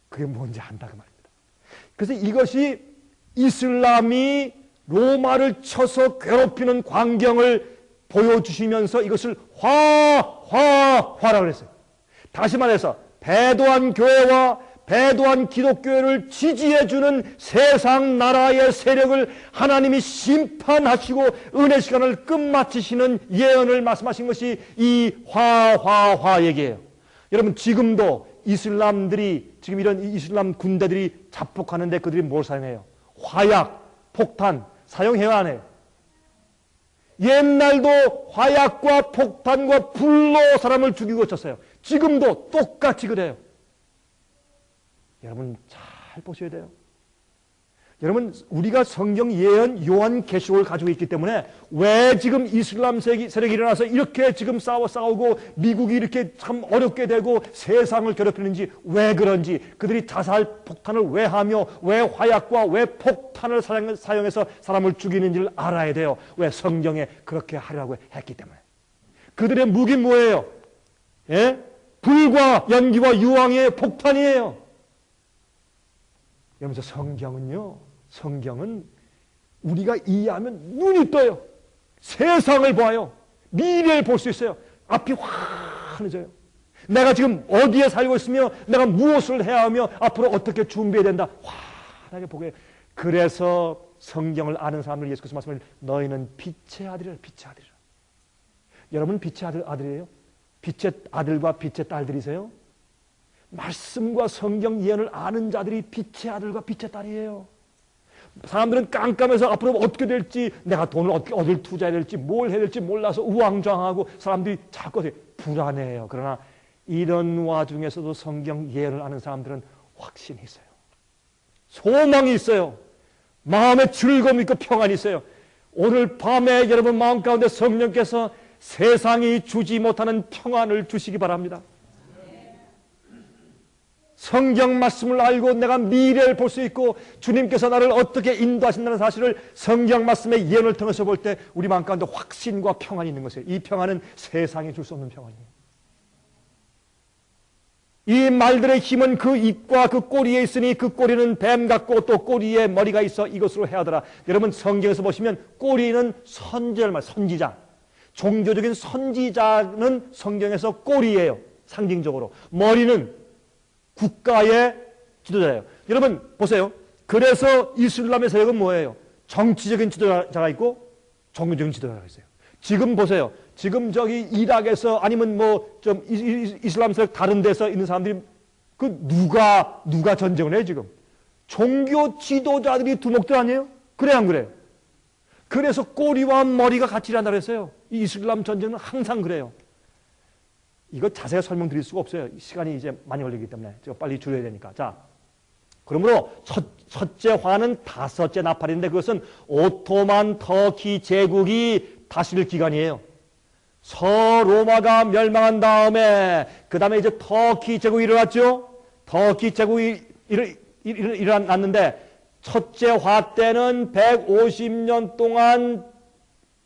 S1: 그게 뭔지 안다고 말입니다. 그래서 이것이 이슬람이 로마를 쳐서 괴롭히는 광경을 보여주시면서 이것을 화라고 그랬어요. 다시 말해서 배도한 교회와 배도한 기독교회를 지지해주는 세상 나라의 세력을 하나님이 심판하시고 은혜 시간을 끝마치시는 예언을 말씀하신 것이 이 화화 얘기예요. 여러분, 지금도 이슬람들이, 지금 이런 이슬람 군대들이 자폭하는데 그들이 뭘 사용해요? 화약, 폭탄 사용해야 안 해요? 옛날도 화약과 폭탄과 불로 사람을 죽이고 쳤어요. 지금도 똑같이 그래요. 여러분 잘 보셔야 돼요. 여러분, 우리가 성경 예언 요한계시록을 가지고 있기 때문에 왜 지금 이슬람 세력이 일어나서 이렇게 지금 싸우고 미국이 이렇게 참 어렵게 되고 세상을 괴롭히는지, 왜 그런지, 그들이 자살 폭탄을 왜 하며 왜 화약과 왜 폭탄을 사용해서 사람을 죽이는지를 알아야 돼요. 왜? 성경에 그렇게 하려고 했기 때문에. 그들의 무기는 뭐예요? 예? 불과 연기와 유황의 폭탄이에요. 여러분, 성경은 우리가 이해하면 눈이 떠요. 세상을 봐요. 미래를 볼 수 있어요. 앞이 환해져요. 내가 지금 어디에 살고 있으며 내가 무엇을 해야 하며 앞으로 어떻게 준비해야 된다. 환하게 보게 해요. 그래서 성경을 아는 사람들 예수께서 말씀하신 너희는 빛의 아들이라. 빛의 아들이라. 여러분 빛의 아들이에요? 빛의 아들과 빛의 딸들이세요? 말씀과 성경 예언을 아는 자들이 빛의 아들과 빛의 딸이에요. 사람들은 깜깜해서 앞으로 어떻게 될지, 내가 돈을 어딜 투자해야 될지, 뭘 해야 될지 몰라서 우왕좌왕하고 사람들이 자꾸 불안해해요. 그러나 이런 와중에서도 성경 예언을 아는 사람들은 확신이 있어요. 소망이 있어요. 마음에 즐거움이 있고 평안이 있어요. 오늘 밤에 여러분 마음 가운데 성령께서 세상이 주지 못하는 평안을 주시기 바랍니다. 성경 말씀을 알고 내가 미래를 볼 수 있고 주님께서 나를 어떻게 인도하신다는 사실을 성경 말씀의 예언을 통해서 볼 때 우리 마음 가운데 확신과 평안이 있는 것이에요. 이 평안은 세상이 줄 수 없는 평안이에요. 이 말들의 힘은 그 입과 그 꼬리에 있으니 그 꼬리는 뱀 같고 또 꼬리에 머리가 있어 이것으로 해하더라. 여러분 성경에서 보시면 꼬리는 선지자를 말해요. 선지자. 종교적인 선지자는 성경에서 꼬리예요. 상징적으로. 머리는 국가의 지도자예요. 여러분 보세요. 그래서 이슬람의 세력은 뭐예요? 정치적인 지도자가 있고 종교적인 지도자가 있어요. 지금 보세요. 지금 저기 이락에서 아니면 뭐 좀 이슬람 세력 다른 데서 있는 사람들이 그 누가 전쟁을 해요 지금? 종교 지도자들이 두목들 아니에요? 그래 안 그래요? 그래서 꼬리와 머리가 같이 일한다고 했어요. 이 이슬람 전쟁은 항상 그래요. 이거 자세히 설명드릴 수가 없어요. 시간이 이제 많이 걸리기 때문에 제가 빨리 줄여야 되니까. 자, 그러므로 첫째 화는 다섯째 나팔인데 그것은 오토만 터키 제국이 다스릴 기간이에요. 서로마가 멸망한 다음에 그 다음에 이제 터키 제국이 일어났죠. 터키 제국이 일어났는데 첫째 화 때는 150년 동안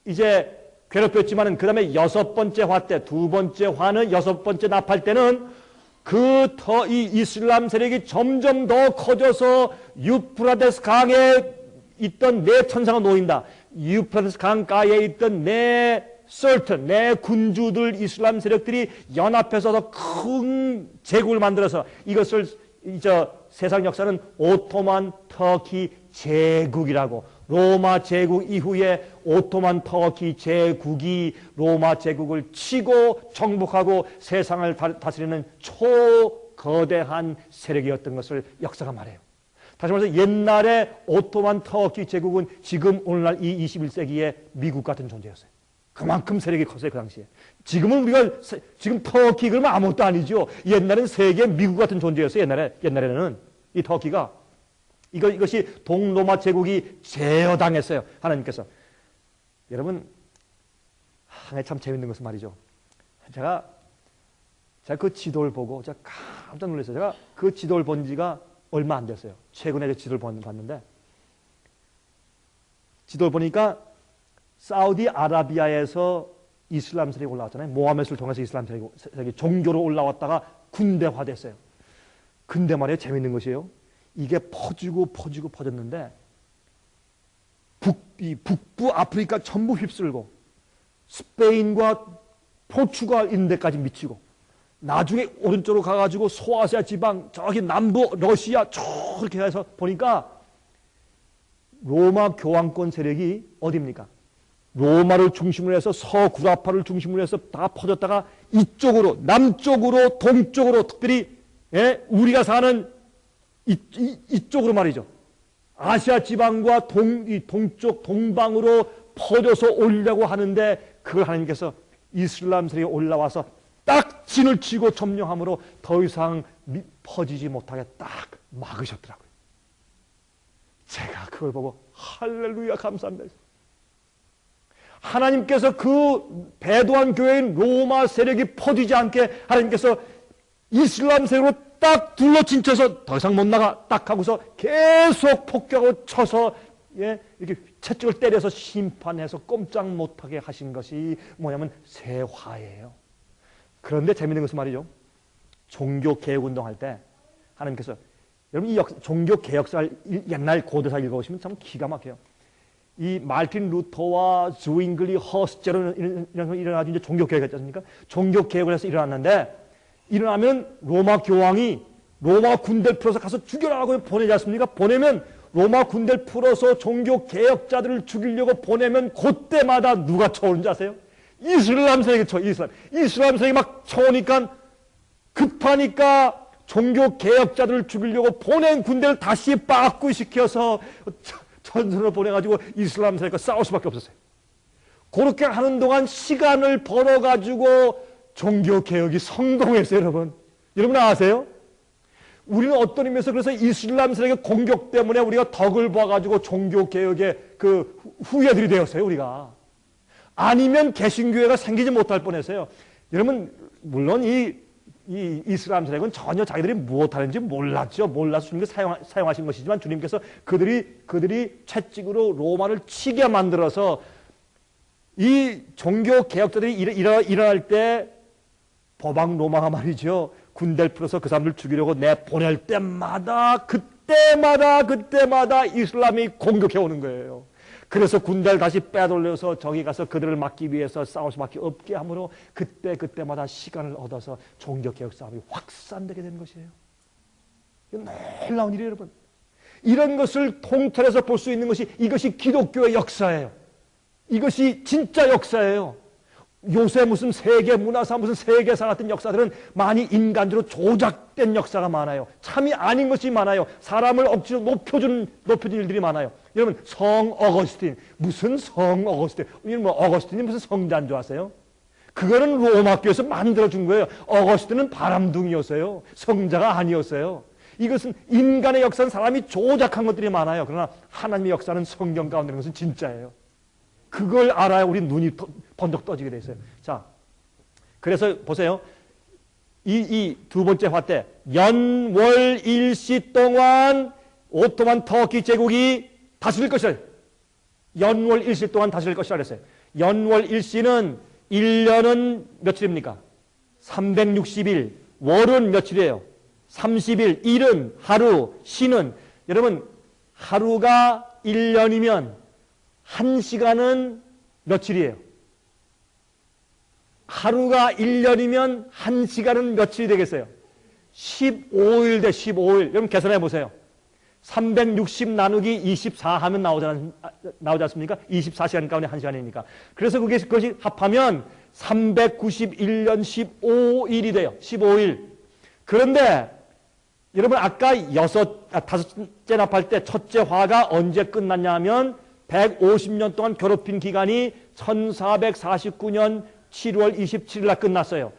S1: 이제 괴롭혔지만은 그 다음에 여섯 번째 화 때, 두 번째 화는 여섯 번째 나팔 때는 이 이슬람 세력이 점점 더 커져서 유프라데스 강에 있던 내 천사가 놓인다. 유프라데스 강가에 있던 내 군주들 이슬람 세력들이 연합해서 더 큰 제국을 만들어서 이것을 세상 역사는 오토만 터키 제국이라고, 로마 제국 이후에 오토만 터키 제국이 로마 제국을 치고 정복하고 세상을 다스리는 초거대한 세력이었던 것을 역사가 말해요. 다시 말해서 옛날에 오토만 터키 제국은 지금 오늘날 이 21세기의 미국 같은 존재였어요. 그만큼 세력이 컸어요 그 당시에. 지금은 우리가 지금 터키 그러면 아무것도 아니죠. 옛날엔 세계 미국 같은 존재였어요. 옛날에는 이 터키가 이것이 동로마 제국이 제어당했어요. 하나님께서. 여러분, 참 재밌는 것은 말이죠. 제가 그 지도를 보고 제가 깜짝 놀랐어요. 제가 그 지도를 본 지가 얼마 안 됐어요. 최근에 지도를 봤는데 지도를 보니까 사우디아라비아에서 이슬람 세력이 올라왔잖아요. 모하메스를 통해서 이슬람 세력이 종교로 올라왔다가 군대화됐어요. 근데 말이에요. 재밌는 것이에요. 이게 퍼졌는데 북부 아프리카 전부 휩쓸고 스페인과 포르투갈 있는 데까지 미치고 나중에 오른쪽으로 가가지고 소아시아 지방, 저기 남부 러시아 저렇게 해서 보니까 로마 교황권 세력이 어디입니까? 로마를 중심으로 해서 서구라파를 중심으로 해서 다 퍼졌다가 이쪽으로, 남쪽으로, 동쪽으로, 특별히 우리가 사는 이쪽으로 말이죠. 아시아 지방과 동쪽, 동방으로 퍼져서 오려고 하는데 그걸 하나님께서 이슬람 세력이 올라와서 딱 진을 치고 점령함으로 더 이상 퍼지지 못하게 딱 막으셨더라고요. 제가 그걸 보고 할렐루야 감사합니다. 하나님께서 그 배도한 교회인 로마 세력이 퍼지지 않게 하나님께서 이슬람 세력으로 딱 둘러친쳐서 더 이상 못 나가 딱 하고서 계속 폭격하고 쳐서 이렇게 채찍을 때려서 심판해서 꼼짝 못하게 하신 것이 뭐냐면 세화예요. 그런데 재밌는 것은 말이죠. 종교개혁운동 할 때 하나님께서 여러분 이 종교개혁사 옛날 고대사 읽어보시면 참 기가 막혀요. 이 말틴 루터와 주잉글리 허스제로 이런 거 일어나서 이제 종교개혁했지 않습니까? 종교개혁을 해서 일어났는데 일어나면 로마 교황이 로마 군대를 풀어서 가서 죽여라고 보내지 않습니까? 보내면 로마 군대를 풀어서 종교개혁자들을 죽이려고 보내면 그때마다 누가 쳐오는지 아세요? 이슬람 세력이 쳐, 이슬람 세력이 막 쳐오니까 급하니까 종교개혁자들을 죽이려고 보낸 군대를 다시 빠꾸시켜서 전선을 보내가지고 이슬람 세력과 싸울 수밖에 없었어요. 그렇게 하는 동안 시간을 벌어가지고 종교개혁이 성공했어요, 여러분. 여러분 아세요? 우리는 어떤 의미에서 그래서 이슬람 세력의 공격 때문에 우리가 덕을 봐가지고 종교개혁의 그 후예들이 되었어요, 우리가. 아니면 개신교회가 생기지 못할 뻔했어요. 여러분, 물론 이 이슬람 세력은 전혀 자기들이 무엇하는지 몰랐죠. 몰라서 주님께서 사용하신 것이지만 주님께서 그들이 채찍으로 로마를 치게 만들어서 이 종교개혁자들이 일어날 때 법왕 로마가 말이죠. 군대를 풀어서 그 사람들 죽이려고 내보낼 때마다 그때마다 이슬람이 공격해 오는 거예요. 그래서 군대를 다시 빼돌려서 저기 가서 그들을 막기 위해서 싸울 수밖에 없게 하므로 그때마다 시간을 얻어서 종교개혁 싸움이 확산되게 되는 것이에요. 놀라운 일이에요, 여러분. 이런 것을 통틀어서 볼 수 있는 것이 이것이 기독교의 역사예요. 이것이 진짜 역사예요. 요새 무슨 세계 문화사, 무슨 세계사 같은 역사들은 많이 인간적으로 조작된 역사가 많아요. 참이 아닌 것이 많아요. 사람을 억지로 높여준 일들이 많아요. 여러분, 성 어거스틴. 무슨 성 어거스틴? 뭐 어거스틴이 무슨 성자인 줄 아세요? 그거는 로마 교회에서 만들어준 거예요. 어거스틴은 바람둥이였어요. 성자가 아니었어요. 이것은 인간의 역사는 사람이 조작한 것들이 많아요. 그러나 하나님의 역사는 성경 가운데 있는 것은 진짜예요. 그걸 알아야 우리 눈이 번쩍 떠지게 돼 있어요. 자, 그래서 보세요. 이 두 번째 화 때 연월 일시 동안 오토만 터키 제국이 다스릴 것이라. 연월 일시 동안 다스릴 것이라 그랬어요. 연월 일시는 1년은 며칠입니까? 360일. 월은 며칠이에요? 30일. 일은 하루. 시는 여러분 하루가 1년이면 1시간은 며칠이에요? 하루가 1년이면 1시간은 며칠이 되겠어요? 15일 돼, 15일. 여러분 계산해 보세요. 360 나누기 24 하면 나오지 않습니까? 24시간 가운데 1시간이니까. 그래서 그것이 합하면 391년 15일이 돼요. 15일. 그런데 여러분 아까 다섯째 납할 때 첫째 화가 언제 끝났냐 하면 150년 동안 괴롭힌 기간이 1449년 7월 27일 날 끝났어요.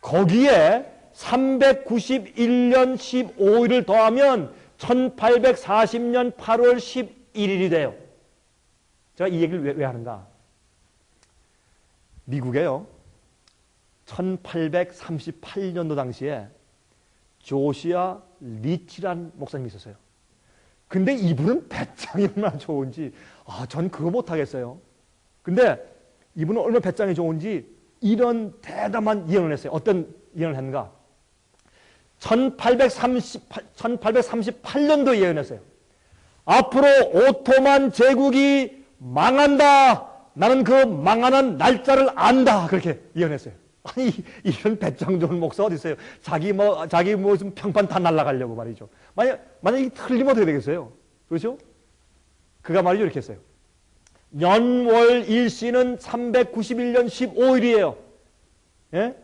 S1: 거기에 391년 15일을 더하면 1840년 8월 11일이 돼요. 제가 이 얘기를 왜 하는가? 미국에요. 1838년도 당시에 조시아 리치란 목사님이 있었어요. 근데 이분은 배짱이 얼마나 좋은지, 전 그거 못하겠어요. 근데 이분은 얼마나 배짱이 좋은지 이런 대담한 예언을 했어요. 어떤 예언을 했는가? 1838년도 예언했어요. 앞으로 오토만 제국이 망한다. 나는 그 망하는 날짜를 안다. 그렇게 예언했어요. 아니, 이런 배짱 좋은 목사 어디 있어요? 자기 무슨 평판 다 날아가려고 말이죠. 만약에 틀리면 어떻게 되겠어요? 그렇죠? 그가 말이죠, 이렇게 했어요. 년월 일시는 391년 15일이에요. 예?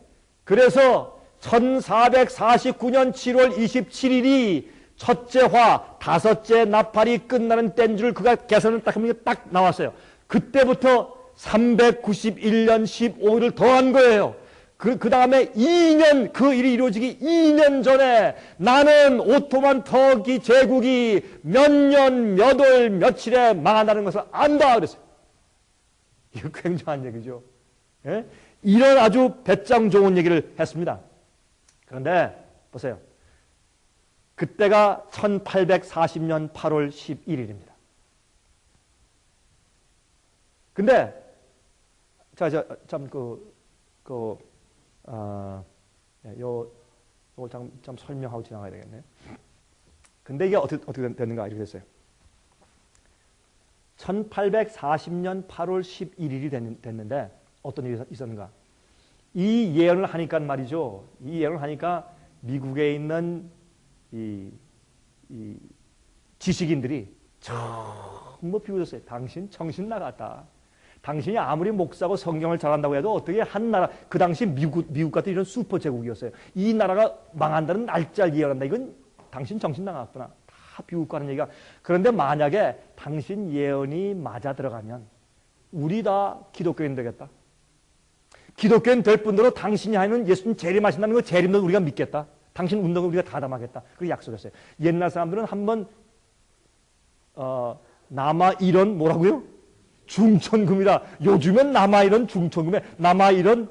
S1: 그래서 1449년 7월 27일이 첫째 화, 다섯째 나팔이 끝나는 때인 줄 그가 계산을 딱 하면 딱 나왔어요. 그때부터 391년 15일을 더한 거예요. 그 다음에 2년, 그 일이 이루어지기 2년 전에 나는 오토만 터키 제국이 몇 년, 몇 월, 며칠에 망한다는 것을 안다 그랬어요. 이거 굉장한 얘기죠. 예? 이런 아주 배짱 좋은 얘기를 했습니다. 그런데 보세요. 그때가 1840년 8월 11일입니다. 근데 요걸 좀 설명하고 지나가야 되겠네요. 근데 이게 어떻게 됐는가 이렇게 됐어요. 1840년 8월 11일이 됐는데 어떤 일이 있었는가? 이 예언을 하니까 말이죠. 이 예언을 하니까 미국에 있는 이 지식인들이 전부 비웃었어요. 당신 정신 나갔다. 당신이 아무리 목사고 성경을 잘한다고 해도 어떻게 한 나라, 그 당시 미국 같은 이런 슈퍼 제국이었어요. 이 나라가 망한다는 날짜를 예언한다. 이건 당신 정신 나갔구나. 다 비웃고 하는 얘기가. 그런데 만약에 당신 예언이 맞아 들어가면 우리 다 기독교인 되겠다. 기독교인 될 뿐더러 당신이 하는 예수님 재림하신다는 거 재림도 우리가 믿겠다. 당신 운동을 우리가 가담하겠다. 그렇게 약속했어요. 옛날 사람들은 한번 남아일원 뭐라고요? 중천금이다. 요즘엔 남아일원 중천금에 남아일원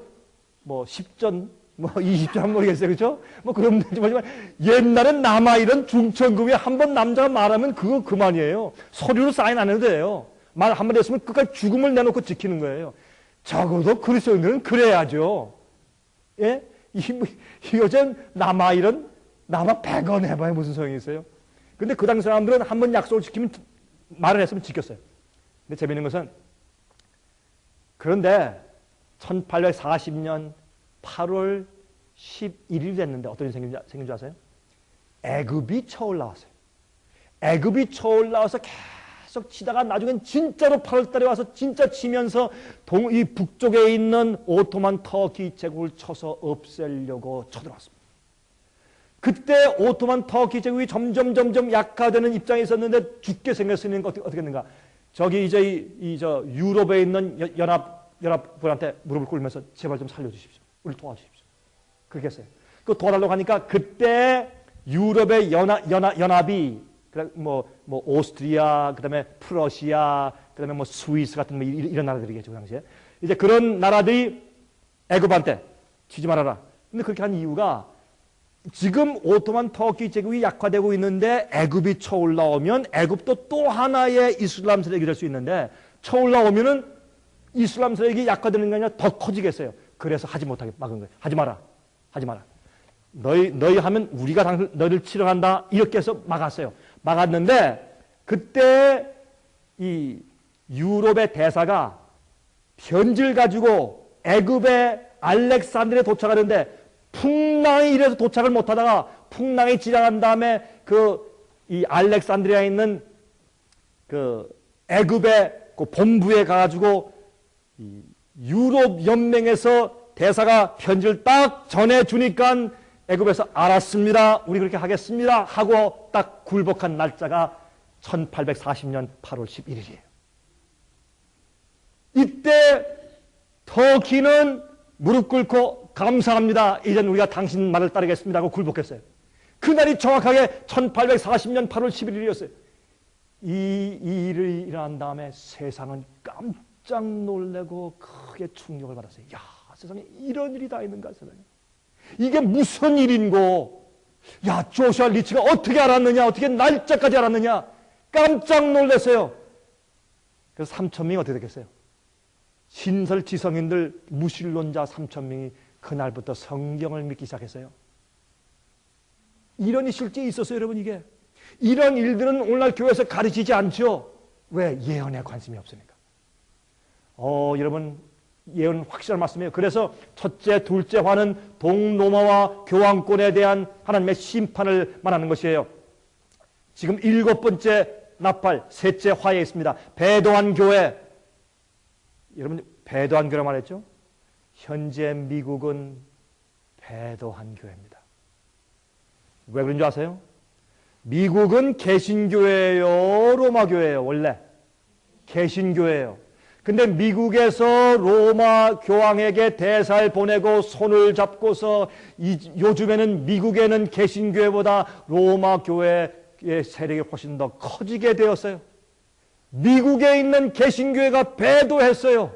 S1: 뭐 10전 뭐 20전 모르겠어요. 그렇죠? 뭐 그런 되지만 옛날엔 남아일원 중천금이 한번 남자가 말하면 그거 그만이에요. 서류로 사인 안 해도 돼요. 말 한번 했으면 끝까지 죽음을 내놓고 지키는 거예요. 적어도 그리스도인들은 그래야죠. 예? 요즘 남아일원 남아 100원 해봐야 무슨 소용이 있어요? 근데 그 당시 사람들은 한번 약속을 지키면 말을 했으면 지켰어요. 근데 재미있는 것은 그런데 1840년 8월 11일이 됐는데 어떤 일이 생긴 줄 아세요? 애굽이 쳐올라왔어요. 애굽이 쳐올라와서 계속 치다가 나중엔 진짜로 8월 달에 와서 진짜 치면서 이 북쪽에 있는 오토만 터키 제국을 쳐서 없애려고 쳐들어왔습니다. 그때 오토만 터키 제국이 점점 약화되는 입장에 있었는데 죽게 생겼으니까 어떻게 했는가? 저기 이제 유럽에 있는 연합군한테 무릎을 꿇으면서 제발 좀 살려주십시오. 우리 도와주십시오. 그렇게 했어요. 그 도와달라고 하니까 그때 유럽의 연합이 뭐 오스트리아, 그다음에 프러시아, 그다음에 뭐 스위스 같은 뭐 이런 나라들이겠죠, 그 당시에. 이제 그런 나라들이 애굽한테 치지 말아라. 근데 그렇게 한 이유가 지금 오토만 터키 제국이 약화되고 있는데 애굽이 쳐올라오면 애굽도 또 하나의 이슬람 세력이 될 수 있는데 쳐올라오면은 이슬람 세력이 약화되는 게 아니라 더 커지겠어요. 그래서 하지 못하게 막은 거예요. 하지 마라. 너희 하면 우리가 너희를 치러 간다. 이렇게 해서 막았어요. 막았는데 그때 이 유럽의 대사가 편지를 가지고 애굽의 알렉산드리아에 도착하는데 풍랑이 이래서 도착을 못하다가 풍랑이 지나간 다음에 이 알렉산드리아에 있는 그 애굽의 그 본부에 가가지고 이 유럽 연맹에서 대사가 편지를 딱 전해주니까 애굽에서 알았습니다. 우리 그렇게 하겠습니다. 하고 딱 굴복한 날짜가 1840년 8월 11일이에요. 이때 터키는 무릎 꿇고 감사합니다. 이젠 우리가 당신 말을 따르겠습니다 하고 굴복했어요. 그날이 정확하게 1840년 8월 11일이었어요. 이 일이 일어난 다음에 세상은 깜짝 놀래고 크게 충격을 받았어요. 야, 세상에 이런 일이 다 있는가 세상에. 이게 무슨 일인고. 야, 조슈아 리치가 어떻게 알았느냐, 어떻게 날짜까지 알았느냐. 깜짝 놀랐어요. 그래서 3,000명이 어떻게 됐겠어요? 신설지성인들 무신론자 3,000명이 그날부터 성경을 믿기 시작했어요. 이런 일이 실제 있었어요, 여러분. 이게 이런 일들은 오늘날 교회에서 가르치지 않죠. 왜? 예언에 관심이 없으니까. 여러분, 예언 확실한 말씀이에요. 그래서 첫째, 둘째 화는 동로마와 교황권에 대한 하나님의 심판을 말하는 것이에요. 지금 일곱 번째 나팔, 셋째 화에 있습니다. 배도한 교회. 여러분, 배도한 교회라고 말했죠? 현재 미국은 배도한 교회입니다. 왜 그런 줄 아세요? 미국은 개신교회예요, 로마교회예요? 원래 개신교회예요. 근데 미국에서 로마 교황에게 대사를 보내고 손을 잡고서 요즘에는 미국에는 개신교회보다 로마 교회의 세력이 훨씬 더 커지게 되었어요. 미국에 있는 개신교회가 배도했어요.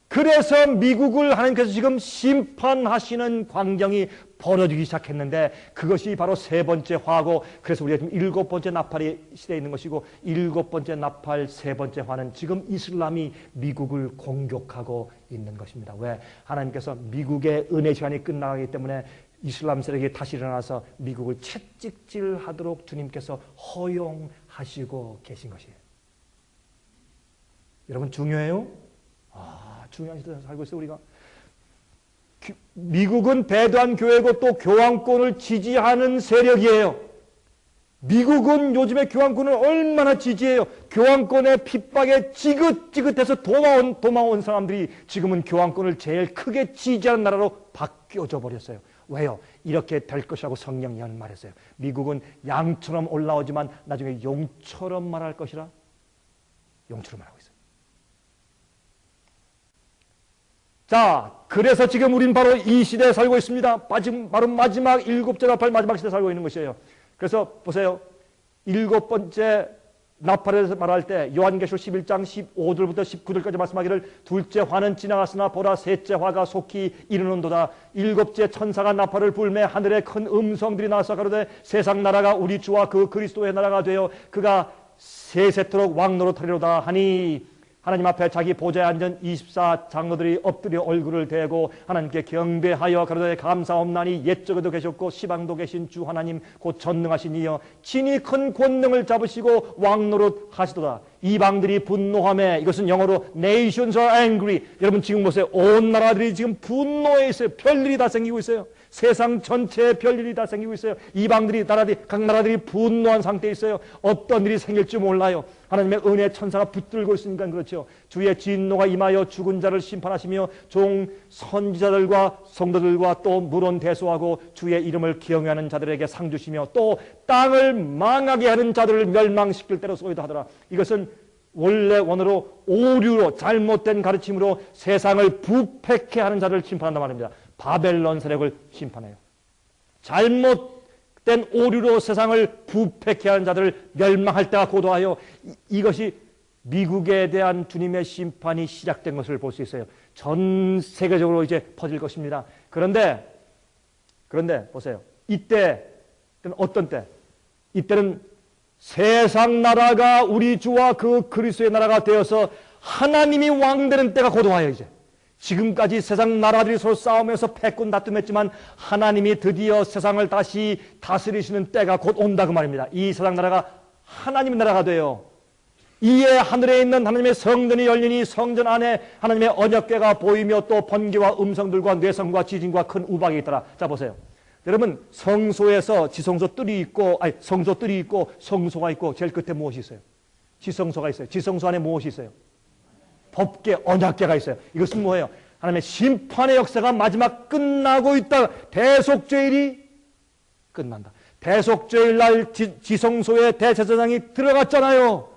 S1: 그래서 미국을 하나님께서 지금 심판하시는 광경이 벌어지기 시작했는데, 그것이 바로 세 번째 화고, 그래서 우리가 지금 일곱 번째 나팔이 시대에 있는 것이고, 일곱 번째 나팔, 세 번째 화는 지금 이슬람이 미국을 공격하고 있는 것입니다. 왜? 하나님께서 미국의 은혜 시간이 끝나가기 때문에 이슬람 세력이 다시 일어나서 미국을 채찍질하도록 주님께서 허용하시고 계신 것이에요. 여러분, 중요해요? 중요한 시대에 살고 있어요, 우리가. 미국은 배도한 교회고 또 교황권을 지지하는 세력이에요. 미국은 요즘에 교황권을 얼마나 지지해요. 교황권의 핍박에 지긋지긋해서 도망온 사람들이 지금은 교황권을 제일 크게 지지하는 나라로 바뀌어져 버렸어요. 왜요? 이렇게 될 것이라고 성경이 말했어요. 미국은 양처럼 올라오지만 나중에 용처럼 말할 것이라. 용처럼 말하고 있어요. 자, 그래서 지금 우린 바로 이 시대에 살고 있습니다. 바로 마지막 일곱째 나팔 마지막 시대에 살고 있는 것이에요. 그래서 보세요. 일곱 번째 나팔에서 말할 때 요한계시록 11장 15절부터 19절까지 말씀하기를, 둘째 화는 지나갔으나 보라 셋째 화가 속히 이르는도다. 일곱째 천사가 나팔을 불매 하늘에 큰 음성들이 나서 가로되 세상 나라가 우리 주와 그 그리스도의 나라가 되어 그가 세세토록 왕노릇하리로다 하니, 하나님 앞에 자기 보좌에 앉은 24장로들이 엎드려 얼굴을 대고 하나님께 경배하여 가로되 감사옵나니 옛적에도 계셨고 시방도 계신 주 하나님 곧 전능하신 이여 친히 큰 권능을 잡으시고 왕노릇 하시도다. 이방들이 분노하며, 이것은 영어로 nations are angry. 여러분 지금 보세요. 온 나라들이 지금 분노해 있어요. 별일이 다 생기고 있어요. 세상 전체에 별일이 다 생기고 있어요. 이방들이, 각 나라들이 분노한 상태에 있어요. 어떤 일이 생길지 몰라요. 하나님의 은혜 천사가 붙들고 있으니까 그렇죠. 주의 진노가 임하여 죽은 자를 심판하시며 종 선지자들과 성도들과 또 물론 대소하고 주의 이름을 경외하는 자들에게 상 주시며 또 땅을 망하게 하는 자들을 멸망시킬 때로 쏘이다 하더라. 이것은 원래 원어로 오류로, 잘못된 가르침으로 세상을 부패케 하는 자를 심판한단 말입니다. 바벨론 세력을 심판해요. 잘못된 오류로 세상을 부패케 하는 자들을 멸망할 때가 고도하여, 이것이 미국에 대한 주님의 심판이 시작된 것을 볼 수 있어요. 전 세계적으로 이제 퍼질 것입니다. 그런데 보세요. 이때는 어떤 때? 이때는 세상 나라가 우리 주와 그 그리스도의 나라가 되어서 하나님이 왕되는 때가 고도하여, 이제 지금까지 세상 나라들이 서로 싸우면서 패권 다툼했지만 하나님이 드디어 세상을 다시 다스리시는 때가 곧 온다 그 말입니다. 이 세상 나라가 하나님의 나라가 돼요. 이에 하늘에 있는 하나님의 성전이 열리니 성전 안에 하나님의 언약궤가 보이며 또 번개와 음성들과 뇌성과 지진과 큰 우박이 있더라. 자 보세요. 여러분, 성소에서 지성소 뜰이 있고, 성소 뜰이 있고 성소가 있고 제일 끝에 무엇이 있어요? 지성소가 있어요. 지성소 안에 무엇이 있어요? 법궤, 언약궤가 있어요. 이것은 뭐예요? 하나님의 심판의 역사가 마지막 끝나고 있다. 대속죄일이 끝난다. 대속죄일 날 지성소에 대제사장이 들어갔잖아요.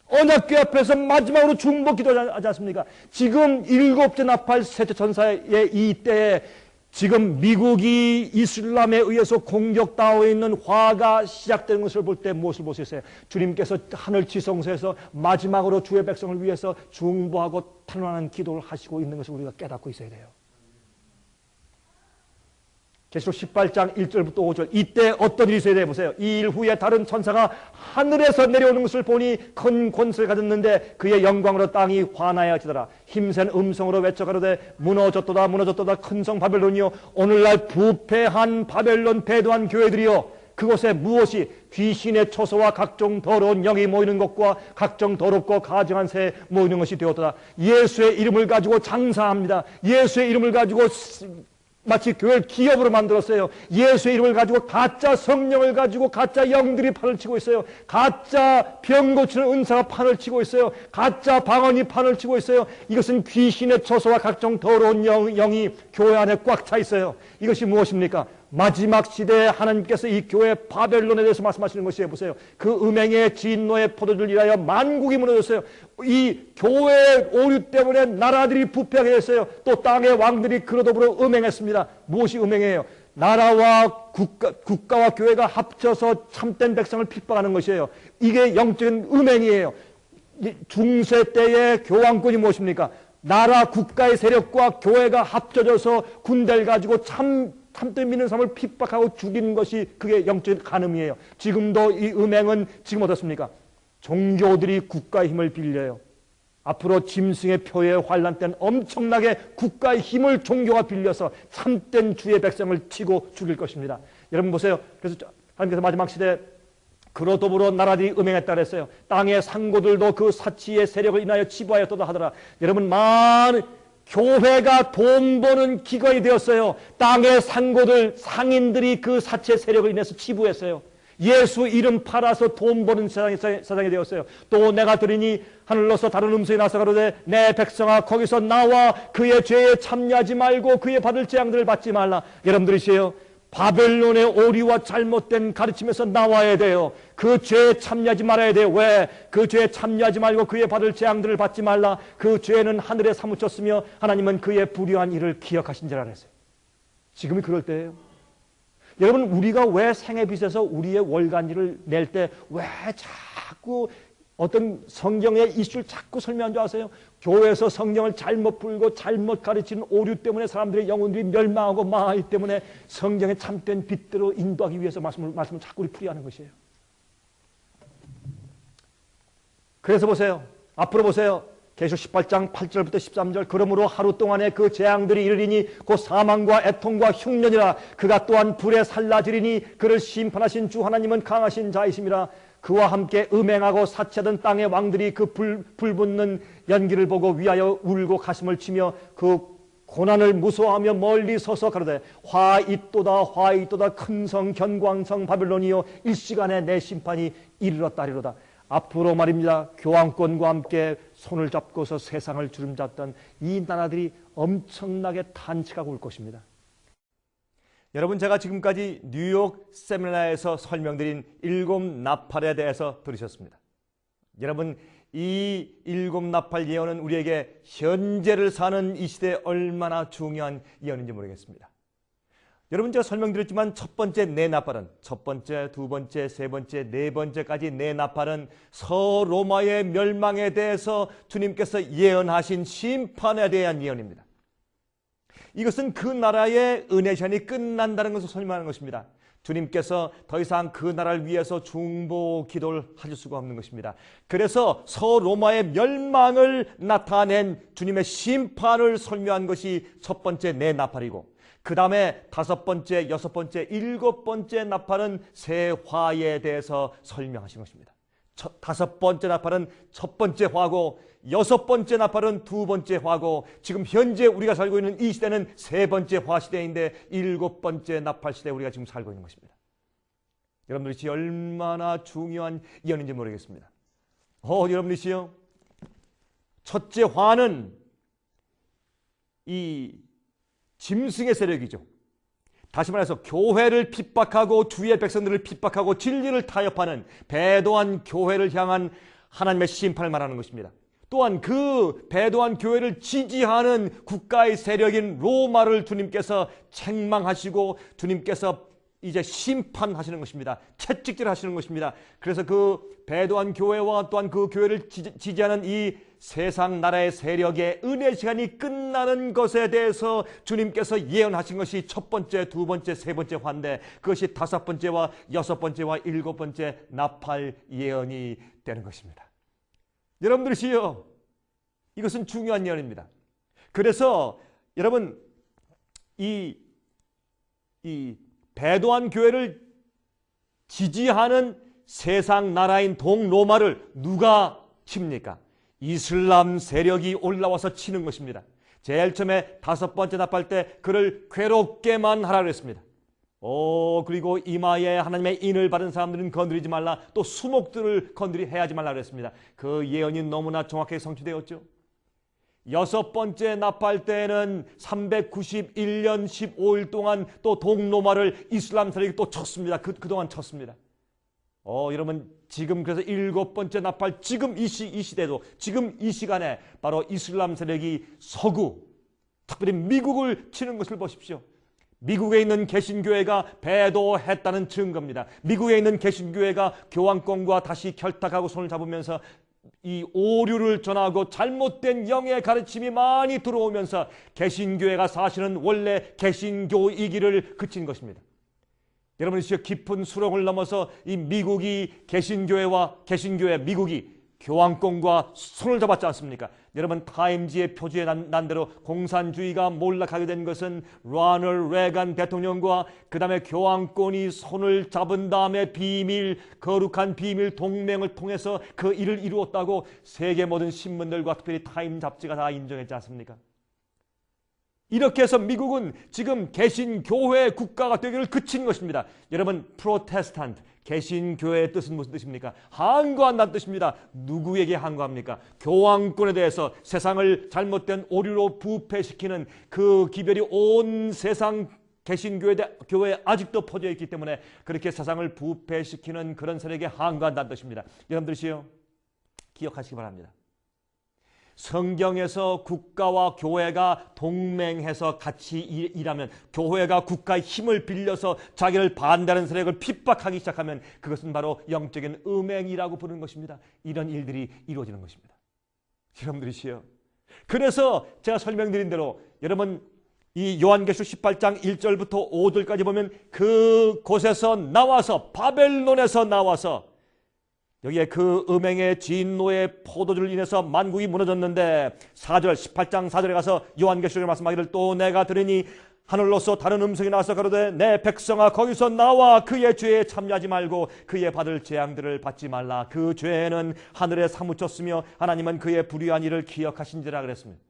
S1: 언약궤 앞에서 마지막으로 중보 기도하지 않습니까? 지금 일곱째 나팔 셋째 천사의 이 때에 지금 미국이 이슬람에 의해서 공격당하고 있는 화가 시작되는 것을 볼 때 무엇을 볼 수 있어요? 주님께서 하늘 지성소에서 마지막으로 주의 백성을 위해서 중보하고 탄원하는 기도를 하시고 있는 것을 우리가 깨닫고 있어야 돼요. 계시록 18장 1절부터 5절, 이때 어떤 일이 있어야 돼요? 보세요. 이 일 후에 다른 천사가 하늘에서 내려오는 것을 보니 큰 권세를 가졌는데 그의 영광으로 땅이 환하여지더라. 힘센 음성으로 외쳐 가로되 무너졌도다 무너졌도다 큰 성 바벨론이요 오늘날 부패한 바벨론 배도한 교회들이요 그곳에 무엇이 귀신의 초소와 각종 더러운 영이 모이는 것과 각종 더럽고 가증한 새 모이는 것이 되었다. 예수의 이름을 가지고 장사합니다. 예수의 이름을 가지고 마치 교회를 기업으로 만들었어요. 예수의 이름을 가지고 가짜 성령을 가지고 가짜 영들이 판을 치고 있어요. 가짜 병 고치는 은사가 판을 치고 있어요. 가짜 방언이 판을 치고 있어요. 이것은 귀신의 초소와 각종 더러운 영이 교회 안에 꽉 차 있어요. 이것이 무엇입니까? 마지막 시대에 하나님께서 이 교회 바벨론에 대해서 말씀하시는 것이에요. 보세요. 그 음행의 진노의 포도주를 인하여 만국이 무너졌어요. 이 교회의 오류 때문에 나라들이 부패하게 됐어요. 또 땅의 왕들이 그로 더불어 음행했습니다. 무엇이 음행이에요? 나라와 국가와 교회가 합쳐서 참된 백성을 핍박하는 것이에요. 이게 영적인 음행이에요. 중세 때의 교황권이 무엇입니까? 나라 국가의 세력과 교회가 합쳐져서 군대를 가지고 참된 믿는 사람을 핍박하고 죽이는 것이 그게 영적인 간음이에요. 지금도 이 음행은 지금 어떻습니까? 종교들이 국가의 힘을 빌려요. 앞으로 짐승의 표의 환란 때는 엄청나게 국가의 힘을 종교가 빌려서 참된 주의 백성을 치고 죽일 것입니다. 여러분 보세요. 그래서 하나님께서 마지막 시대에 그로 더불어 나라들이 음행했다 그랬어요. 땅의 상고들도 그 사치의 세력을 인하여 치부하였다 하더라. 여러분 많은 교회가 돈 버는 기관이 되었어요. 땅의 상고들, 상인들이 그 사치의 세력을 인해서 치부했어요. 예수 이름 팔아서 돈 버는 세상이 되었어요. 또 내가 들으니 하늘로서 다른 음성이 나서 가로되 내 백성아 거기서 나와 그의 죄에 참여하지 말고 그의 받을 재앙들을 받지 말라. 여러분들이시에요. 바벨론의 오류와 잘못된 가르침에서 나와야 돼요. 그 죄에 참여하지 말아야 돼요. 왜? 그 죄에 참여하지 말고 그의 받을 재앙들을 받지 말라. 그 죄는 하늘에 사무쳤으며 하나님은 그의 불의한 일을 기억하신지라 그랬어요. 지금이 그럴 때예요. 여러분 우리가 왜 생애빛에서 우리의 월간지를 낼 때 왜 자꾸 어떤 성경의 이슈를 자꾸 설명한 줄 아세요? 교회에서 성경을 잘못 풀고 잘못 가르치는 오류 때문에 사람들의 영혼들이 멸망하고 망하기 때문에 성경의 참된 빛대로 인도하기 위해서 말씀을 자꾸 우리 풀이하는 것이에요. 그래서 보세요. 앞으로 보세요. 계시록 18장 8절부터 13절 그러므로 하루 동안에 그 재앙들이 이르리니 곧 사망과 애통과 흉년이라 그가 또한 불에 살라지리니 그를 심판하신 주 하나님은 강하신 자이심이라 그와 함께 음행하고 사치하던 땅의 왕들이 그 불붙는 연기를 보고 위하여 울고 가슴을 치며 그 고난을 무서워하며 멀리 서서 가로되 화 있도다 화 있도다 큰 성 견광성 바벨론이요 일시간에 내 심판이 이르렀다리로다. 앞으로 말입니다. 교황권과 함께 손을 잡고서 세상을 주름잡던 이 나라들이 엄청나게 탄식하고 올 것입니다. 여러분 제가 지금까지 뉴욕 세미나에서 설명드린 7 나팔에 대해서 들으셨습니다. 여러분 이 7 나팔 예언은 우리에게 현재를 사는 이 시대에 얼마나 중요한 예언인지 모르겠습니다. 여러분 제가 설명드렸지만 첫 번째 네 나팔은 첫 번째, 두 번째, 세 번째, 네 번째까지 네 나팔은 서로마의 멸망에 대해서 주님께서 예언하신 심판에 대한 예언입니다. 이것은 그 나라의 은혜 시간이 끝난다는 것을 설명하는 것입니다. 주님께서 더 이상 그 나라를 위해서 중보 기도를 하실 수가 없는 것입니다. 그래서 서로마의 멸망을 나타낸 주님의 심판을 설명한 것이 첫 번째 네 나팔이고 그 다음에 5 번째, 6 번째, 7 번째 나팔은 새 화에 대해서 설명하신 것입니다. 5 번째 나팔은 첫 번째 화고 6 번째 나팔은 2 번째 화고 지금 현재 우리가 살고 있는 이 시대는 3 번째 화 시대인데 7 번째 나팔 시대에 우리가 지금 살고 있는 것입니다. 여러분들이 얼마나 중요한 예언인지 모르겠습니다. 여러분들이요 첫째 화는 이 짐승의 세력이죠. 다시 말해서 교회를 핍박하고 주의 백성들을 핍박하고 진리를 타협하는 배도한 교회를 향한 하나님의 심판을 말하는 것입니다. 또한 그 배도한 교회를 지지하는 국가의 세력인 로마를 주님께서 책망하시고 주님께서 이제 심판하시는 것입니다. 채찍질 하시는 것입니다. 그래서 그 배도한 교회와 또한 그 교회를 지지하는 이 세상 나라의 세력의 은혜 시간이 끝나는 것에 대해서 주님께서 예언하신 것이 첫 번째, 두 번째, 세 번째 화인데 그것이 5 번째와 6 번째와 7 번째 나팔 예언이 되는 것입니다. 여러분들이시요 이것은 중요한 예언입니다. 그래서 여러분 이 배도한 교회를 지지하는 세상 나라인 동로마를 누가 칩니까? 이슬람 세력이 올라와서 치는 것입니다. 제일 처음에 5번째 납할 때 그를 괴롭게만 하라 그랬습니다. 그리고 이마에 하나님의 인을 받은 사람들은 건드리지 말라. 또 수목들을 해하지 말라 그랬습니다. 그 예언이 너무나 정확하게 성취되었죠. 6번째 납할 때는 391년 15일 동안 또 동로마를 이슬람 세력이 또 쳤습니다. 그동안 쳤습니다. 여러분 지금 그래서 7번째 납할 지금 이 시대도 지금 이 시간에 바로 이슬람 세력이 서구 특별히 미국을 치는 것을 보십시오. 미국에 있는 개신교회가 배도했다는 증거입니다. 미국에 있는 개신교회가 교황권과 다시 결탁하고 손을 잡으면서 이 오류를 전하고 잘못된 영의 가르침이 많이 들어오면서 개신교회가 사실은 원래 개신교이기를 그친 것입니다. 여러분 깊은 수렁을 넘어서 이 미국이 미국이 교황권과 손을 잡았지 않습니까? 여러분 타임지의 표지에 난 대로 공산주의가 몰락하게 된 것은 로널드 레간 대통령과 그 다음에 교황권이 손을 잡은 다음에 거룩한 비밀 동맹을 통해서 그 일을 이루었다고 세계 모든 신문들과 특별히 타임 잡지가 다 인정했지 않습니까? 이렇게 해서 미국은 지금 개신교회 국가가 되기를 그친 것입니다. 여러분 프로테스탄트 개신교회의 뜻은 무슨 뜻입니까? 항거한다는 뜻입니다. 누구에게 항거합니까? 교황권에 대해서 세상을 잘못된 오류로 부패시키는 그 기별이 온 세상 개신교회에 아직도 퍼져 있기 때문에 그렇게 세상을 부패시키는 그런 세력에 항거한다는 뜻입니다. 여러분들이요 기억하시기 바랍니다. 성경에서 국가와 교회가 동맹해서 같이 일하면 교회가 국가의 힘을 빌려서 자기를 반대하는 세력을 핍박하기 시작하면 그것은 바로 영적인 음행이라고 부르는 것입니다. 이런 일들이 이루어지는 것입니다. 여러분들이시요. 그래서 제가 설명드린 대로 여러분 이 요한계시록 18장 1절부터 5절까지 보면 그곳에서 나와서 바벨론에서 나와서 여기에 그 음행의 진노의 포도주를 인해서 만국이 무너졌는데 4절 18장 4절에 가서 요한계시록에 말씀하기를 또 내가 들으니 하늘로서 다른 음성이 나와서 가로되 내 백성아 거기서 나와 그의 죄에 참여하지 말고 그의 받을 재앙들을 받지 말라. 그 죄는 하늘에 사무쳤으며 하나님은 그의 불의한 일을 기억하신지라 그랬습니다.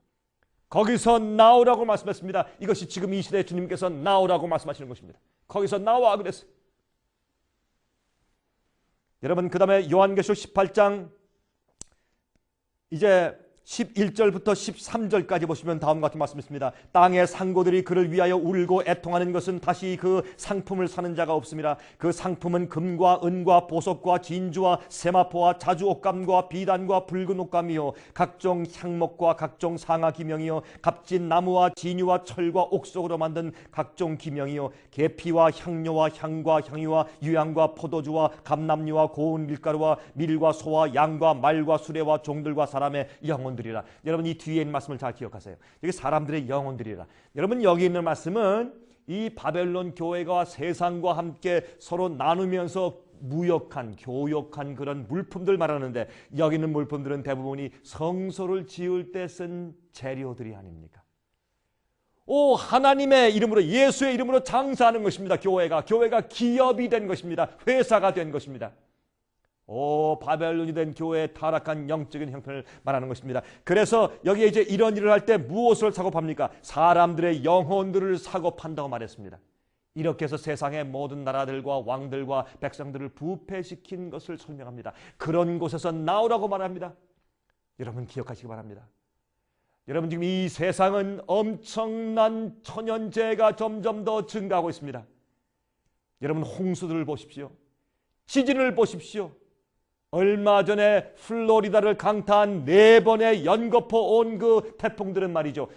S1: 거기서 나오라고 말씀했습니다. 이것이 지금 이 시대에 주님께서 나오라고 말씀하시는 것입니다. 거기서 나와 그랬어요. 여러분 그 다음에 요한계시록 18장 이제 11절부터 13절까지 보시면 다음과 같은 말씀이 있습니다. 땅의 상고들이 그를 위하여 울고 애통하는 것은 다시 그 상품을 사는 자가 없습니다. 그 상품은 금과 은과 보석과 진주와 세마포와 자주 옷감과 비단과 붉은 옷감이요 각종 향목과 각종 상아 기명이요 값진 나무와 진유와 철과 옥석으로 만든 각종 기명이요 계피와 향료와 향과 향유와 유향과 포도주와 감람류와 고운 밀가루와 밀과 소와 양과 말과 수레와 종들과 사람의 영혼 들이라. 여러분 이 뒤에 있는 말씀을 잘 기억하세요. 여기 사람들의 영혼들이라. 여러분 여기 있는 말씀은 이 바벨론 교회가 세상과 함께 서로 나누면서 무역한 교역한 그런 물품들 말하는데 여기 있는 물품들은 대부분이 성소를 지을 때 쓴 재료들이 아닙니까? 하나님의 이름으로 예수의 이름으로 장사하는 것입니다. 교회가 기업이 된 것입니다. 회사가 된 것입니다. 바벨론이 된 교회의 타락한 영적인 형편을 말하는 것입니다. 그래서 여기에 이제 이런 일을 할 때 무엇을 사고 팝니까? 사람들의 영혼들을 사고 판다고 말했습니다. 이렇게 해서 세상의 모든 나라들과 왕들과 백성들을 부패시킨 것을 설명합니다. 그런 곳에서 나오라고 말합니다. 여러분 기억하시기 바랍니다. 여러분 지금 이 세상은 엄청난 천연재해가 점점 더 증가하고 있습니다. 여러분 홍수들을 보십시오. 지진을 보십시오. 얼마 전에 플로리다를 강타한 4번의 연거푸 온 그 태풍들은 말이죠.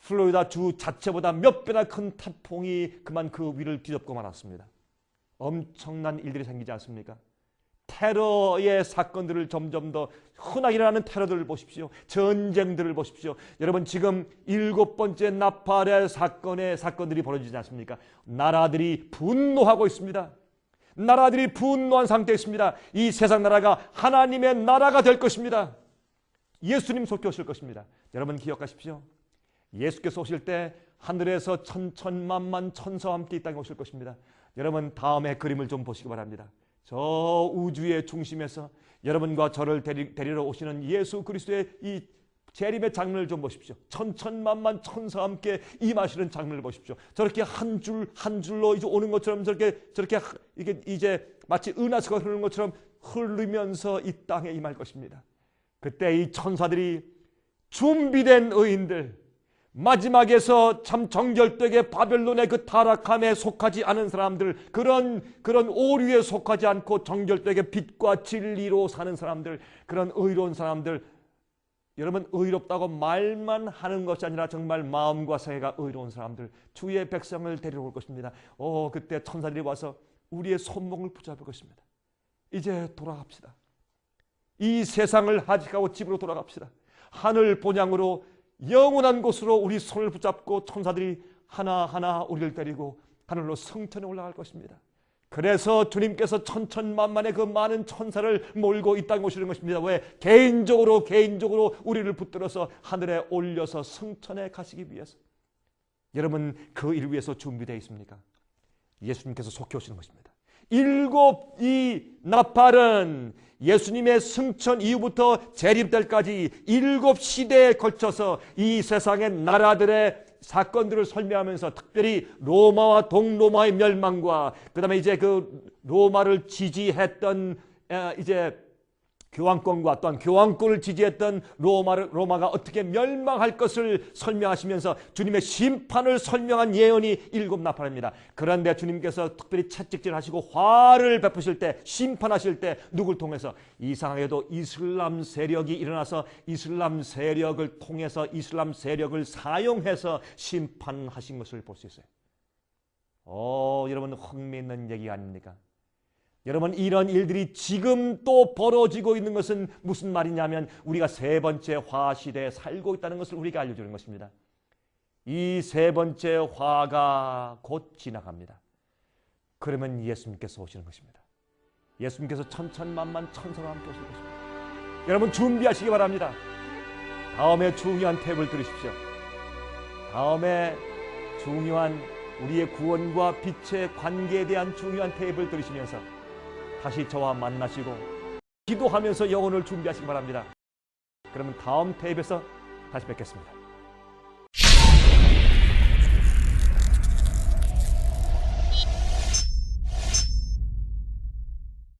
S1: 플로리다 주 자체보다 몇 배나 큰 태풍이 그만 그 위를 뒤덮고 말았습니다. 엄청난 일들이 생기지 않습니까? 테러의 사건들을 점점 더 흔하게 일어나는 테러들을 보십시오. 전쟁들을 보십시오. 여러분 지금 7번째 나팔의 사건들이 벌어지지 않습니까? 나라들이 분노하고 있습니다. 나라들이 분노한 상태에 있습니다. 이 세상 나라가 하나님의 나라가 될 것입니다. 예수님 속에 오실 것입니다. 여러분 기억하십시오. 예수께서 오실 때 하늘에서 천천만만 천사와 함께 이 땅에 오실 것입니다. 여러분 다음에 그림을 좀 보시기 바랍니다. 저 우주의 중심에서 여러분과 저를 데리러 오시는 예수 그리스도의 이 재림의 장면을 좀 보십시오. 천천만만 천사와 함께 임하시는 장면을 보십시오. 저렇게 한 줄 한 줄로 이제 오는 것처럼 저렇게 이게 이제 마치 은하수가 흐르는 것처럼 흐르면서 이 땅에 임할 것입니다. 그때 이 천사들이 준비된 의인들, 마지막에서 참 정결되게 바벨론의 그 타락함에 속하지 않은 사람들, 그런 오류에 속하지 않고 정결되게 빛과 진리로 사는 사람들, 그런 의로운 사람들, 여러분 의롭다고 말만 하는 것이 아니라 정말 마음과 생애가 의로운 사람들, 주의 백성을 데리러 올 것입니다. 그때 천사들이 와서 우리의 손목을 붙잡을 것입니다. 이제 돌아갑시다. 이 세상을 하직하고 집으로 돌아갑시다. 하늘 본향으로 영원한 곳으로 우리 손을 붙잡고 천사들이 하나하나 우리를 데리고 하늘로 성천에 올라갈 것입니다. 그래서 주님께서 천천만만의 그 많은 천사를 몰고 이 땅에 오시는 것입니다. 왜? 개인적으로 우리를 붙들어서 하늘에 올려서 성천에 가시기 위해서. 여러분 그 일 위해서 준비되어 있습니까? 예수님께서 속히 오시는 것입니다. 일곱 이 나팔은 예수님의 승천 이후부터 재림 때까지 7시대에 걸쳐서 이 세상의 나라들의 사건들을 설명하면서 특별히 로마와 동로마의 멸망과 그다음에 이제 그 로마를 지지했던 이제 교황권과 또한 교황권을 지지했던 로마가 어떻게 멸망할 것을 설명하시면서 주님의 심판을 설명한 예언이 7나팔입니다. 그런데 주님께서 특별히 채찍질하시고 화를 베푸실 때, 심판하실 때 누굴 통해서? 이상하게도 이슬람 세력이 일어나서 이슬람 세력을 통해서 이슬람 세력을 사용해서 심판하신 것을 볼 수 있어요. 여러분 흥미있는 얘기 아닙니까? 여러분 이런 일들이 지금 또 벌어지고 있는 것은 무슨 말이냐면 우리가 세 번째 화 시대에 살고 있다는 것을 우리가 알려주는 것입니다. 이 세 번째 화가 곧 지나갑니다. 그러면 예수님께서 오시는 것입니다. 예수님께서 천천만만 천사와 함께 오실 것입니다. 여러분 준비하시기 바랍니다. 다음에 중요한 탭을 들으십시오. 다음에 중요한 우리의 구원과 빛의 관계에 대한 중요한 탭을 들으시면서 다시 저와 만나시고 기도하면서 영혼을 준비하시기 바랍니다. 그러면 다음 테이프에서 다시 뵙겠습니다.